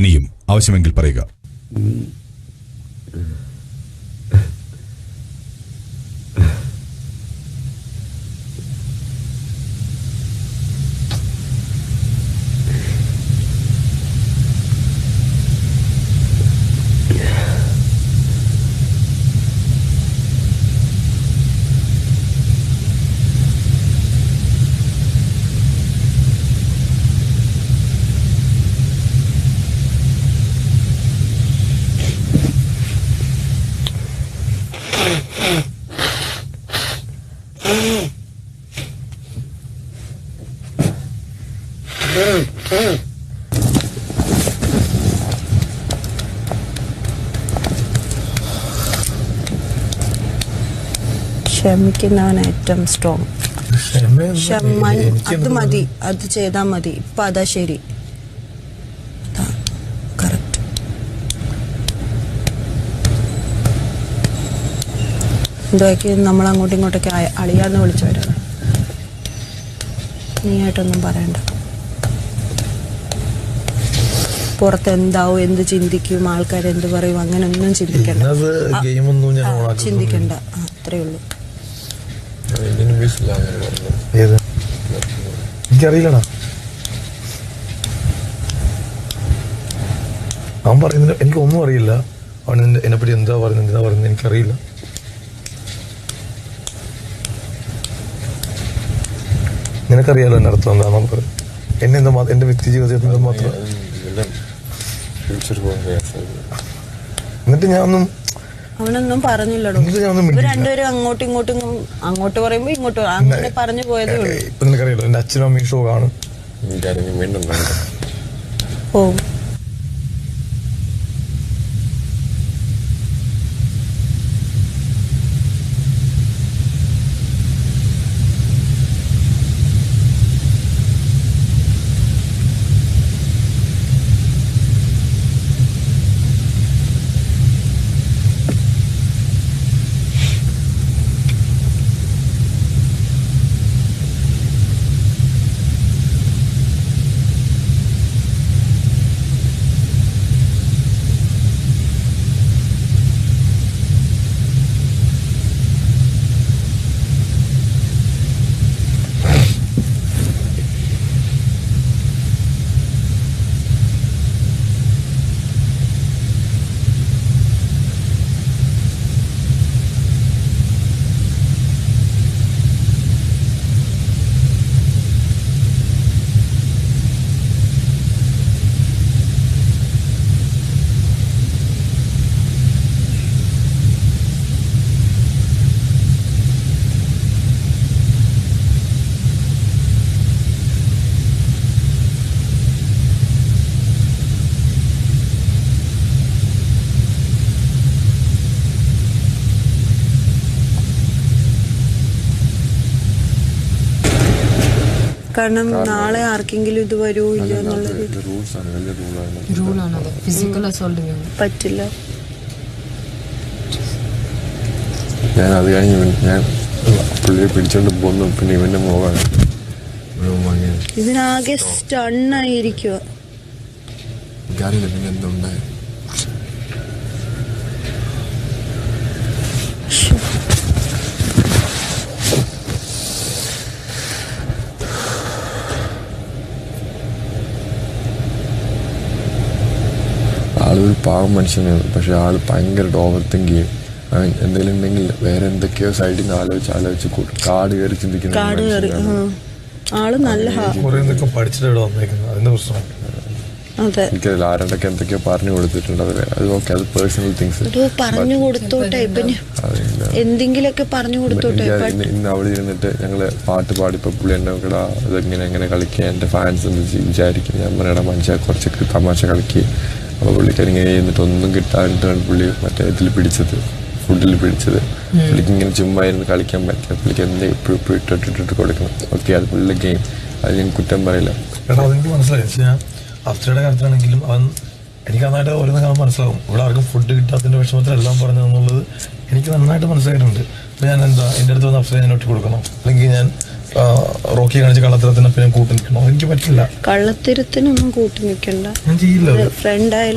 ഇനിയും ആവശ്യമെങ്കിൽ പറയുക. ക്ഷമിക്കുന്നവൻ ഏറ്റവും സ്ട്രോങ്. അത് മതി, അത് ചെയ്താ മതി. ഇപ്പൊ അതാ ശരി, കറക്റ്റ്. എന്തൊക്കെ നമ്മൾ അങ്ങോട്ടും ഇങ്ങോട്ടൊക്കെ അളിയാന്ന് വിളിച്ചവരാണ്. നീയായിട്ടൊന്നും പറയണ്ട. പുറത്ത് എന്താവും, എന്ത് ചിന്തിക്കും, ആൾക്കാർ എന്ത് പറയും, അങ്ങനെ ഒന്നും ചിന്തിക്കണ്ട. ചിന്തിക്കണ്ട, അത്രേ ഉള്ളൂ. എനിക്കറിയില്ലടാ, അവൻ പറയുന്നത് എനിക്കൊന്നും അറിയില്ല. അവൻ എന്നെപ്പറ്റി എന്താ പറയുന്നത് എനിക്കറിയില്ല. നിനക്കറിയാലോ എന്റെ അർത്ഥം എന്താണെന്ന് പറയും. എന്നെ എന്താ എന്റെ വ്യക്തി ജീവിതത്തിൽ മാത്രം. എന്നിട്ട് ഞാനൊന്നും അവനൊന്നും പറഞ്ഞില്ലടോ. രണ്ടുപേരും അങ്ങോട്ട് പറയുമ്പോ ഇങ്ങോട്ട് അങ്ങനെ പറഞ്ഞു പോയതേ ഉള്ളൂ. ഇപ്പൊ നിനക്കറിയാലോ എന്റെ അച്ഛനും അമ്മയും ഷോ കാണും. ഓ കാരണം നാളെ ആർക്കെങ്കിലും ഇത് വരുമോ ഇല്ല എന്നുള്ളത് പറ്റില്ല. ഞാൻ അത് കഴിഞ്ഞ് ഞാൻ പുള്ളിയെ പിടിച്ചോണ്ട് പോന്നു. പിന്നെ ഇവന്റെ മോകാണ് ഇതിനാകെ സ്റ്റണ്ണായിരിക്കുക. എനിക്കറിയില്ല പിന്നെ എന്തുണ്ടായി. ആളൊരു പാവം മനുഷ്യനാണ്. പക്ഷെ ആള് ഭയങ്കര ഓവർ തിങ്ക് ചെയ്യും. എന്തെങ്കിലും ഉണ്ടെങ്കിൽ വേറെ എന്തൊക്കെയോ സൈഡിൽ നിന്ന് ആലോചിച്ച് കാട് കയറി ചിന്തിക്കുന്ന എനിക്കറിയില്ല. ആരണ്ടൊക്കെ എന്തൊക്കെയോ പറഞ്ഞു കൊടുത്തിട്ടുണ്ട്. അത് ഓക്കെ, അത് പേഴ്സണൽ തിങ്സ്. ഇന്ന് അവിടെ ഇരുന്നിട്ട് ഞങ്ങള് പാട്ട് പാടിപ്പോ പുള്ളി എന്നെ നോക്കടാ അതെങ്ങനെ കളിക്കുക, എന്റെ ഫാൻസ് എന്ന് വിചാരിക്കും. ഞാൻ പറയണ മനുഷ്യ കുറച്ചൊക്കെ തമാശ കളിക്കുക. അപ്പോൾ പുള്ളിക്കാരി ഇങ്ങനെ ചെയ്യുന്നിട്ട് ഒന്നും കിട്ടാനിട്ടാണ് പുള്ളി മറ്റേ ഇതിൽ പിടിച്ചത്, ഫുഡിൽ പിടിച്ചത്. പുള്ളിക്ക് ഇങ്ങനെ ചുമ്മാ ഇരുന്ന് കളിക്കാൻ പറ്റില്ല. പുള്ളിക്ക് എന്താ ഇപ്പോഴും ഇട്ടിട്ട് കൊടുക്കണം. ഓക്കെ, അത് പുള്ളിയുടെ ഗെയിം, അത് ഞാൻ കുറ്റം പറയില്ല. അതെനിക്ക് മനസ്സിലായി. അഫ്സയുടെ കാര്യത്തിലാണെങ്കിലും അവൻ എനിക്ക് നന്നായിട്ട് ഓരോന്ന് കാണാൻ മനസ്സിലാവും. ഇവിടെ ആർക്കും ഫുഡ് കിട്ടാത്തതിന്റെ വിഷമത്തിലെല്ലാം പറഞ്ഞതെന്നുള്ളത് എനിക്ക് നന്നായിട്ട് മനസ്സിലായിട്ടുണ്ട്. അപ്പോൾ ഞാൻ എന്താ എൻ്റെ അടുത്ത് വന്ന് അഫ്സയെ ഞാൻ ഒട്ടി കൊടുക്കണം, അല്ലെങ്കിൽ ഞാൻ റോക്കി കാണിച്ച കള്ളത്തരത്തിനൊപ്പം ഞാൻ കൂട്ടി നിൽക്കണോ? എനിക്ക് പറ്റില്ല. കള്ളത്തരത്തിനൊന്നും കൂട്ടി നിൽക്കണ്ട. ഞാൻ ചെയ്യില്ല.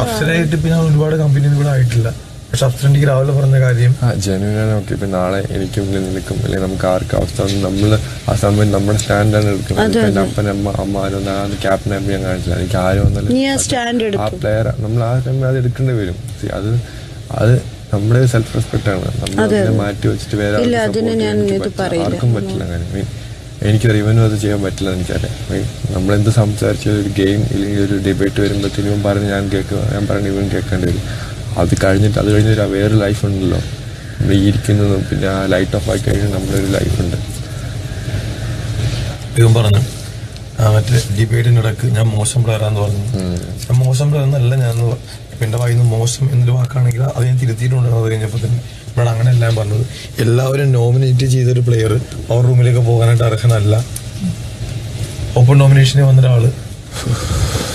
അഫ്സരായിട്ട് ഇപ്പൊ ഞാൻ ഒരുപാട് കമ്പനിയിൽ ഇവിടെ ആയിട്ടില്ല. പക്ഷെ അഫ്സരഎനിക്ക് രാവിലെ പറഞ്ഞ കാര്യം ജനുവിനാണ്. ഓക്കെ, ഇപ്പൊ നാളെ എനിക്കും നിൽക്കും, അല്ലെങ്കിൽ നമുക്ക് ആർക്കും അവസ്ഥ നമ്മള് ആ സമയം നമ്മുടെ സ്റ്റാൻഡാണ് എടുക്കുന്നത്. അപ്പനമ്മ ക്യാപ്റ്റനായിട്ട് ഞാൻ കാണിച്ചില്ല. എനിക്ക് ആരും വന്നാലും ആ പ്ലെയർ നമ്മൾ ആ സമയം അത് എടുക്കേണ്ടി വരും. അത് നമ്മുടെ സെൽഫ് റെസ്പെക്ട് ആണ്. നമ്മൾ മാറ്റി വെച്ചിട്ട് വേറെ ആർക്കും പറ്റില്ല. അങ്ങനെ എനിക്കറിയാം, ഇവനും അത് ചെയ്യാൻ പറ്റില്ല. എനിക്കറിയാം. നമ്മളെന്ത് സംസാരിച്ച ഒരു ഗെയിം ഇല്ലെങ്കിൽ ഒരു ഡിബേറ്റ് വരുമ്പോഴത്തേനും ഇവൻ പറഞ്ഞ് ഞാൻ പറഞ്ഞ് ഇവൻ കേൾക്കേണ്ടി വരും. അത് കഴിഞ്ഞിട്ട് വേറൊരു ലൈഫ് ഉണ്ടല്ലോ, നമ്മൾ ഇരിക്കുന്നതും പിന്നെ ആ ലൈറ്റ് ഓഫ് ആയി കഴിഞ്ഞാൽ നമ്മുടെ ഒരു ലൈഫുണ്ട്. ഇവൻ പറഞ്ഞു മറ്റേ ഡിബേറ്റിൻ്റെ ഇടയ്ക്ക് ഞാൻ മോശം പ്ലെയറാന്ന് പറഞ്ഞു. ഞാൻ മോശം പ്ലെയർ എന്നല്ല. ഞാൻ ഇപ്പം എൻ്റെ വായിന്ന് മോശം എന്നൊരു വാക്കാണെങ്കിൽ അത് ഞാൻ തിരുത്തിയിട്ടുണ്ടായിരുന്നു. അത് കഴിഞ്ഞപ്പോൾ തന്നെ ഇവിടെ അങ്ങനെയല്ല ഞാൻ പറഞ്ഞത്. എല്ലാവരും നോമിനേറ്റ് ചെയ്തൊരു പ്ലെയർ പവർ റൂമിലേക്ക് പോകാനായിട്ട് അർഹനല്ല. ഓപ്പൺ നോമിനേഷന് വന്ന ഒരാള്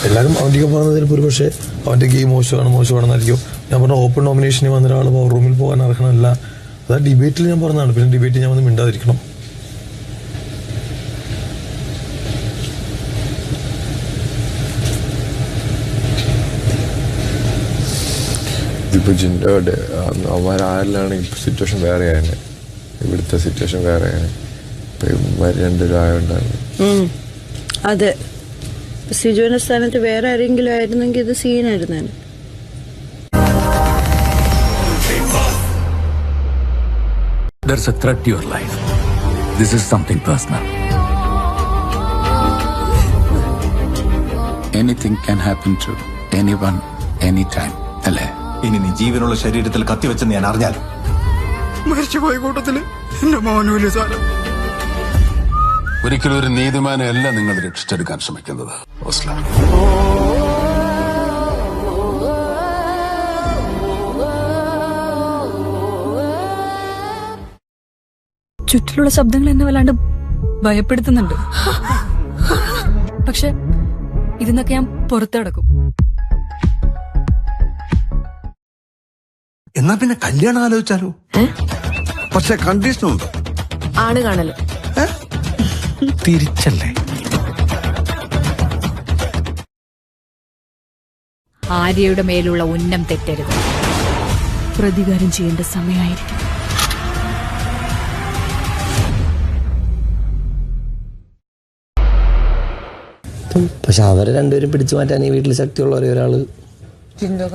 എല്ലാവരും അവൻ്റെ പറഞ്ഞതിൽ ഒരു പക്ഷേ അവൻ്റെ ഗെയിം മോശമാണെന്നായിരിക്കും. ഞാൻ പറഞ്ഞ ഓപ്പൺ നോമിനേഷന് വന്ന ഒരാൾ പവർ റൂമിൽ പോകാൻ അർഹനല്ല. അതാ ഡിബേറ്റിൽ ഞാൻ പറഞ്ഞതാണ്. പിന്നെ ഡിബേറ്റിൽ ഞാൻ വന്ന് മിണ്ടാതിരിക്കണം. ഇതിപ്പോ ജിൻഡോയുടെ അവന്മാരാരിലാണ് ഇപ്പൊ സിറ്റുവേഷൻ വേറെയാണ്, ഇവിടുത്തെ സിറ്റുവേഷൻ വേറെയാണ്. ഇപ്പൊ ഇവന്മാർ രണ്ടുപേരും ആയോണ്ടാണ്. അതെ, സിജോന്റെ സ്ഥാനത്ത് വേറെ ആരെങ്കിലും ആയിരുന്നെങ്കിൽ ഇത് സീനായിരുന്നു. There's a threat to your life. This is something personal. Anything can happen to anyone, anytime. അല്ലേ? ഇനി നീ ജീവനുള്ള ശരീരത്തിൽ കത്തിവെച്ചെന്ന് ഞാൻ അറിഞ്ഞാലും മരിച്ചുപോയ കൂട്ടത്തില് എന്റെ മോനുവിലെ സാരം. ഒരിക്കലും ഒരു നീതിമാനെ അല്ല നിങ്ങൾ രക്ഷിച്ചെടുക്കാൻ ശ്രമിക്കുന്നത്. ചുറ്റിലുള്ള ശബ്ദങ്ങൾ എന്നെ വല്ലാണ്ട് ഭയപ്പെടുത്തുന്നുണ്ട്. പക്ഷെ ഇതിന്നൊക്കെ ഞാൻ പുറത്തു കിടക്കും. എന്നാ പിന്നെ കല്യാണം ആലോചിച്ചാലോ? പക്ഷെ കണ്ടീഷനുണ്ട്. ആണ് കാണല് തിരിച്ചല്ലേ? ആര്യയുടെ മേലുള്ള ഉന്നം തെറ്റരുത്. പ്രതികാരം ചെയ്യേണ്ട സമയമായിരിക്കും. പക്ഷെ അവരെ രണ്ടുപേരും പിടിച്ചു മാറ്റാൻ ഈ വീട്ടിൽ ശക്തിയുള്ള ഒരാള് ജിൻഡോ.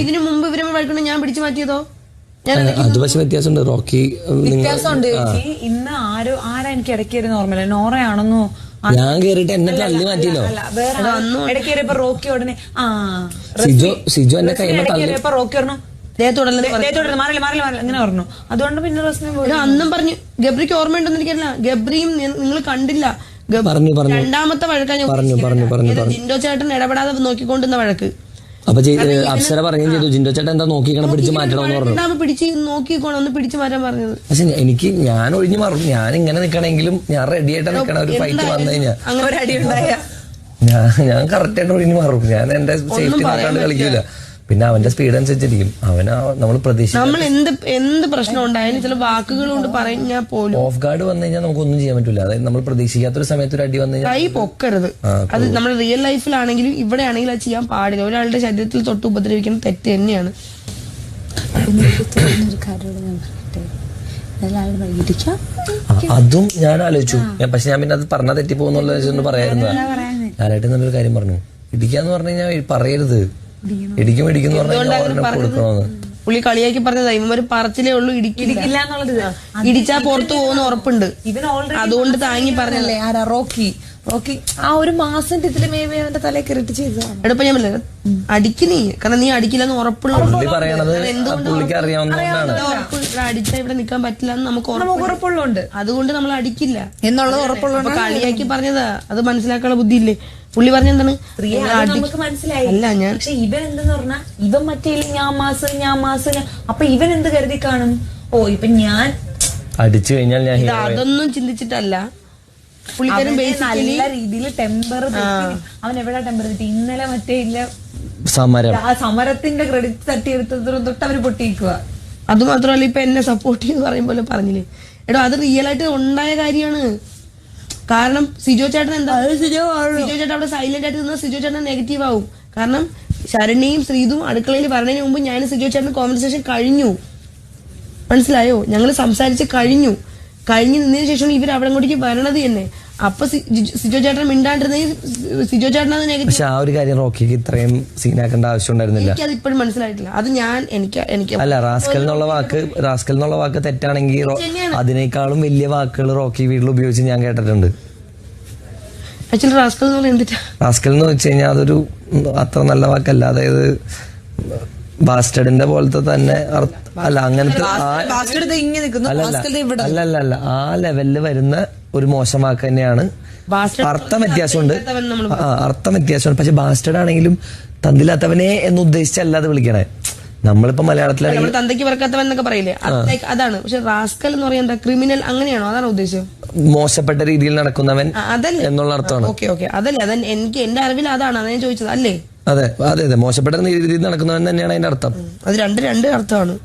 ഇതിനു മുമ്പ് ഇവരെ വഴക്കണം ഞാൻ പിടിച്ചു മാറ്റിയതോ? അത് പക്ഷെ വ്യത്യാസമുണ്ട്. റോക്കി വ്യത്യാസമുണ്ട്. ഇന്ന് ആരാ എനിക്ക് ഇടയ്ക്ക് ഓർമ്മയില്ല. നോറയാണെന്നോ ഞാൻ കേറിട്ട് എന്നെ തള്ളി മാറ്റിയല്ലോ. ഇടയ്ക്ക് റോക്കി ഉടനെ സിജോ എന്നെ കൈമ റോക്കി പറഞ്ഞു ഇങ്ങനെ പറഞ്ഞു. അതുകൊണ്ട് പിന്നെ പ്രശ്നം അന്നും പറഞ്ഞു. ഗബ്രിക്ക് ഓർമ്മയുണ്ടെന്ന് എനിക്കറിയില്ല. ഗബ്രിയും നിങ്ങൾ കണ്ടില്ല. രണ്ടാമത്തെ വഴക്കാണ് ജിൻഡോ ചേട്ടൻ ഇടപെടാതെ നോക്കിക്കൊണ്ടിരുന്ന വഴക്ക്. അപ്പൊ അപ്സര പറയുകയും ചെയ്തു ജിൻഡോ ചേട്ടൻ എന്താ നോക്കിക്കണം പിടിച്ച് മാറ്റണമെന്ന് പറഞ്ഞു. പിടിച്ച് നോക്കിക്കോണം, ഒന്ന് പിടിച്ചു മാറ്റാൻ പറഞ്ഞത്. പക്ഷെ ഞാൻ ഒഴിഞ്ഞു മാറും. ഞാൻ ഇങ്ങനെ നിക്കണെങ്കിലും ഞാൻ റെഡി ആയിട്ട് നിൽക്കണം. ഒരു ഫൈറ്റ് വന്നു കഴിഞ്ഞാൽ ഞാൻ കറക്റ്റ് ആയിട്ട് ഒഴിഞ്ഞു മാറും. ഞാൻ എന്റെ സേഫ്റ്റി നോക്കാണ്ട് കളിക്കൂല. പിന്നെ അവന്റെ സ്പീഡ് അനുസരിച്ചിരിക്കും. നമ്മൾ നമ്മൾ എന്ത് പ്രശ്നം ഉണ്ടായാലും ചില വാക്കുകൾ കൊണ്ട് പറഞ്ഞാൽ പോലും ഓഫ് ഗാർഡ് വന്നു കഴിഞ്ഞാൽ നമുക്കൊന്നും ചെയ്യാൻ പറ്റില്ല. അതായത് നമ്മൾ പ്രതീക്ഷിക്കാത്തൊരു സമയത്ത് ഒരു അടി വന്നു കഴിഞ്ഞാൽ കൈ പൊക്കരുത്. അത് നമ്മുടെ റിയൽ ലൈഫിലാണെങ്കിലും ഇവിടെ ആണെങ്കിലും അത് ചെയ്യാൻ പാടില്ല. ഒരാളുടെ ശരീരത്തിൽ തൊട്ട് ഉപദ്രവിക്കുന്നത് തെറ്റ് തന്നെയാണ്. അതും ഞാൻ ആലോചിച്ചു. പക്ഷെ ഞാൻ പിന്നെ അത് പറഞ്ഞാൽ തെറ്റി പോകുന്നുള്ള പറയായിരുന്നു. ഞാനായിട്ട് നല്ലൊരു കാര്യം പറഞ്ഞു. ഇടിക്കാന്ന് പറഞ്ഞു കഴിഞ്ഞാൽ പറയരുത്. ഇടിക്കും കൊടുക്കണമെന്ന് പുള്ളി കളിയാക്കി പറഞ്ഞതാ. ഇവന്മാര് പറച്ചിലേ ഉള്ളൂ, ഇടിക്കില്ല എന്നുള്ളത്. ഇടിച്ചാ പുറത്തു പോകുന്ന ഉറപ്പുണ്ട്. അതുകൊണ്ട് താങ്ങി പറഞ്ഞല്ലേ. റോക്കി ആ ഒരു മാസം ഇതില് മേവേ അവന്റെ തലേ കയറിട്ട് ചെയ്തതാണ്. എടപ്പ ഞാൻ പറഞ്ഞ അടിക്ക് നീ, കാരണം നീ അടിക്കില്ലെന്ന് ഉറപ്പുള്ള അടിച്ചാ ഇവിടെ നിക്കാൻ പറ്റില്ല എന്ന് നമുക്ക് ഉറപ്പുള്ളതുകൊണ്ട് അതുകൊണ്ട് നമ്മൾ അടിക്കില്ല എന്നുള്ളത് ഉറപ്പുള്ളത്. കളിയാക്കി പറഞ്ഞതാ. അത് മനസ്സിലാക്കാനുള്ള ബുദ്ധിയില്ലേ? പുള്ളി പറഞ്ഞെന്താണ് മനസ്സിലായി. അല്ല ഞാൻ ഇവൻ എന്തെന്ന് പറഞ്ഞാ ഇവൻ മറ്റേ ഞാൻ മാസം അപ്പൊ ഇവൻ എന്ത് കരുതി കാണും? ഓ ഇപ്പൊ ഞാൻ അടിച്ചു കഴിഞ്ഞാൽ അതൊന്നും ചിന്തിച്ചിട്ടല്ല. പുള്ളിക്കാരൻ നല്ല രീതിയിൽ ടെമ്പർ അവൻ എവിടെ ടെമ്പർ കിട്ടി? ഇന്നലെ മറ്റേ സമരത്തിന്റെ ക്രെഡിറ്റ് തട്ടിയെടുത്തത് തൊട്ട് അവര് പൊട്ടിയിരിക്കുക. അത് മാത്രമല്ല ഇപ്പൊ എന്നെ സപ്പോർട്ട് ചെയ്ത് പറയും പോലെ പറഞ്ഞില്ലേ. എടോ അത് റിയൽ ആയിട്ട് ഉണ്ടായ കാര്യമാണ്. കാരണം സിജോ ചേട്ടൻ എന്താ സിജോ ചേട്ടൻ അവിടെ സൈലന്റ് ആയിട്ട് നിന്നാൽ സിജോ ചേട്ടൻ നെഗറ്റീവ് ആവും. കാരണം ശരണ്യയും ശ്രീതും അടുക്കളയിൽ പറഞ്ഞതിന് മുമ്പ് ഞാൻ സിജോ ചേട്ടൻ കോൺവെർസേഷൻ കഴിഞ്ഞു. മനസ്സിലായോ? ഞങ്ങൾ സംസാരിച്ച് കഴിഞ്ഞു നിന്നതിന് ശേഷം ഇവർ അവിടെ അങ്ങോട്ടേക്ക് വരണത് തന്നെ. അപ്പൊ സിജോ ചേട്ടൻ മിണ്ടാണ്ടിരുന്നെങ്കിൽ സിജോ ചേട്ടൻ പക്ഷെ ആ ഒരു കാര്യം റോക്കിക്ക് ഇത്രയും സീനാക്കേണ്ട ആവശ്യം ഉണ്ടായിരുന്നില്ല. എനിക്ക് അത് ഇപ്പോഴും മനസ്സിലായിട്ടില്ല. അത് ഞാൻ എനിക്ക് അല്ല റാസ്കൽ എന്നുള്ള വാക്ക് തെറ്റാണെങ്കിൽ അതിനേക്കാളും വലിയ വാക്കുകൾ റോക്കി വീട്ടിൽ ഉപയോഗിച്ച് ഞാൻ കേട്ടിട്ടുണ്ട്. ആക്ച്വലി റാസ്കൽ എന്ന് പറഞ്ഞാൽ എന്തിട്ടാ? റാസ്കൽ എന്ന് വെച്ച് കഴിഞ്ഞാൽ അതൊരു അത്ര നല്ല വാക്കല്ല. അതായത് ബാസ്റ്റഡിന്റെ പോലത്തെ തന്നെ അല്ല അങ്ങനത്തെ അല്ല ആ ലെവലില് വരുന്ന ഒരു മോശം വാക്ക് തന്നെയാണ്. അർത്ഥം വ്യത്യാസമുണ്ട്. പക്ഷെ ബാസ്റ്റഡ് ആണെങ്കിലും തന്നില്ലാത്തവനെ എന്ന് ഉദ്ദേശിച്ചല്ല അത് വിളിക്കണേ. നമ്മളിപ്പോ മലയാളത്തിലാണെങ്കിൽ നമ്മൾ തന്തയ്ക്ക് പറക്കാത്തവൻ എന്നൊക്കെ പറയില്ലേ, അതാണ്. പക്ഷെ റാസ്കൽ എന്ന് പറയാൻ എന്താ, ക്രിമിനൽ അങ്ങനെയാണോ? അതാണ് ഉദ്ദേശം. മോശപ്പെട്ട രീതിയിൽ നടക്കുന്നവൻ അതല്ലേ എന്നുള്ള അർത്ഥമാണ്. ഓക്കെ അതല്ലേ, എനിക്ക് എന്റെ അറിവിൽ അതാണ് ഞാൻ ചോദിച്ചത്. അല്ലേ? അതെ അതെ അതെ, മോശപ്പെട്ട രീതിയിൽ നടക്കുന്നവൻ തന്നെയാണ് അതിന്റെ അർത്ഥം. അത് രണ്ട് അർത്ഥമാണ്.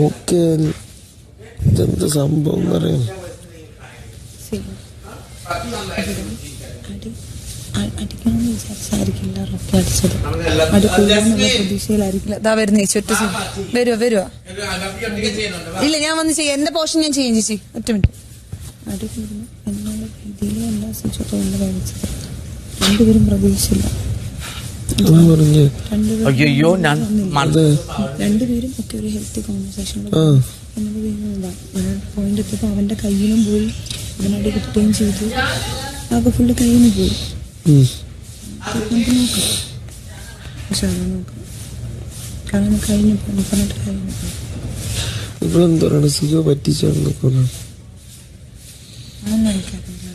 ഓക്കെ, ഇതെന്താ സംഭവം എന്ന് പറയാം. അടിക്കണമെന്ന് വിചാരിച്ചായിരിക്കില്ല റോക്കി അടിച്ചത്. അടി കൊല്ലാന്നുള്ള പ്രതീക്ഷയിലായിരിക്കില്ല. ഇതാ വരുന്നേ ചുറ്റു വരുവാ. ഇല്ല, ഞാൻ വന്ന് ചെയ്യാം. എന്റെ പോർഷൻ ഞാൻ ചെയ്യും ചേച്ചി. ഒറ്റ മിനിറ്റ്. അടി കൂടുന്നു എന്നുള്ള രീതിയിൽ എല്ലാ സിറ്റുവേഷനും കഴിച്ചത്. രണ്ടുപേരും പ്രതീക്ഷയില്ല. രണ്ടുപേരും ഒക്കെ ഒരു ഹെൽത്തി കോൺവെർസേഷൻ പോയിന്റ് എത്തിയപ്പോ അവന്റെ കയ്യിലും പോയി, അവനടി കിട്ടുകയും ചെയ്തു. അതൊക്കെ ഫുള്ള് കയ്യിൽ പോയി. നോക്കാം, പക്ഷെ അത് നോക്കാം. കാരണം കഴിഞ്ഞു പറഞ്ഞിട്ട് കഴിഞ്ഞു. ഇവളെന്താ പറയുക, സിജോ പറ്റിച്ചാണെന്നൊക്കെ. അതൊന്നും എനിക്കറിയില്ല.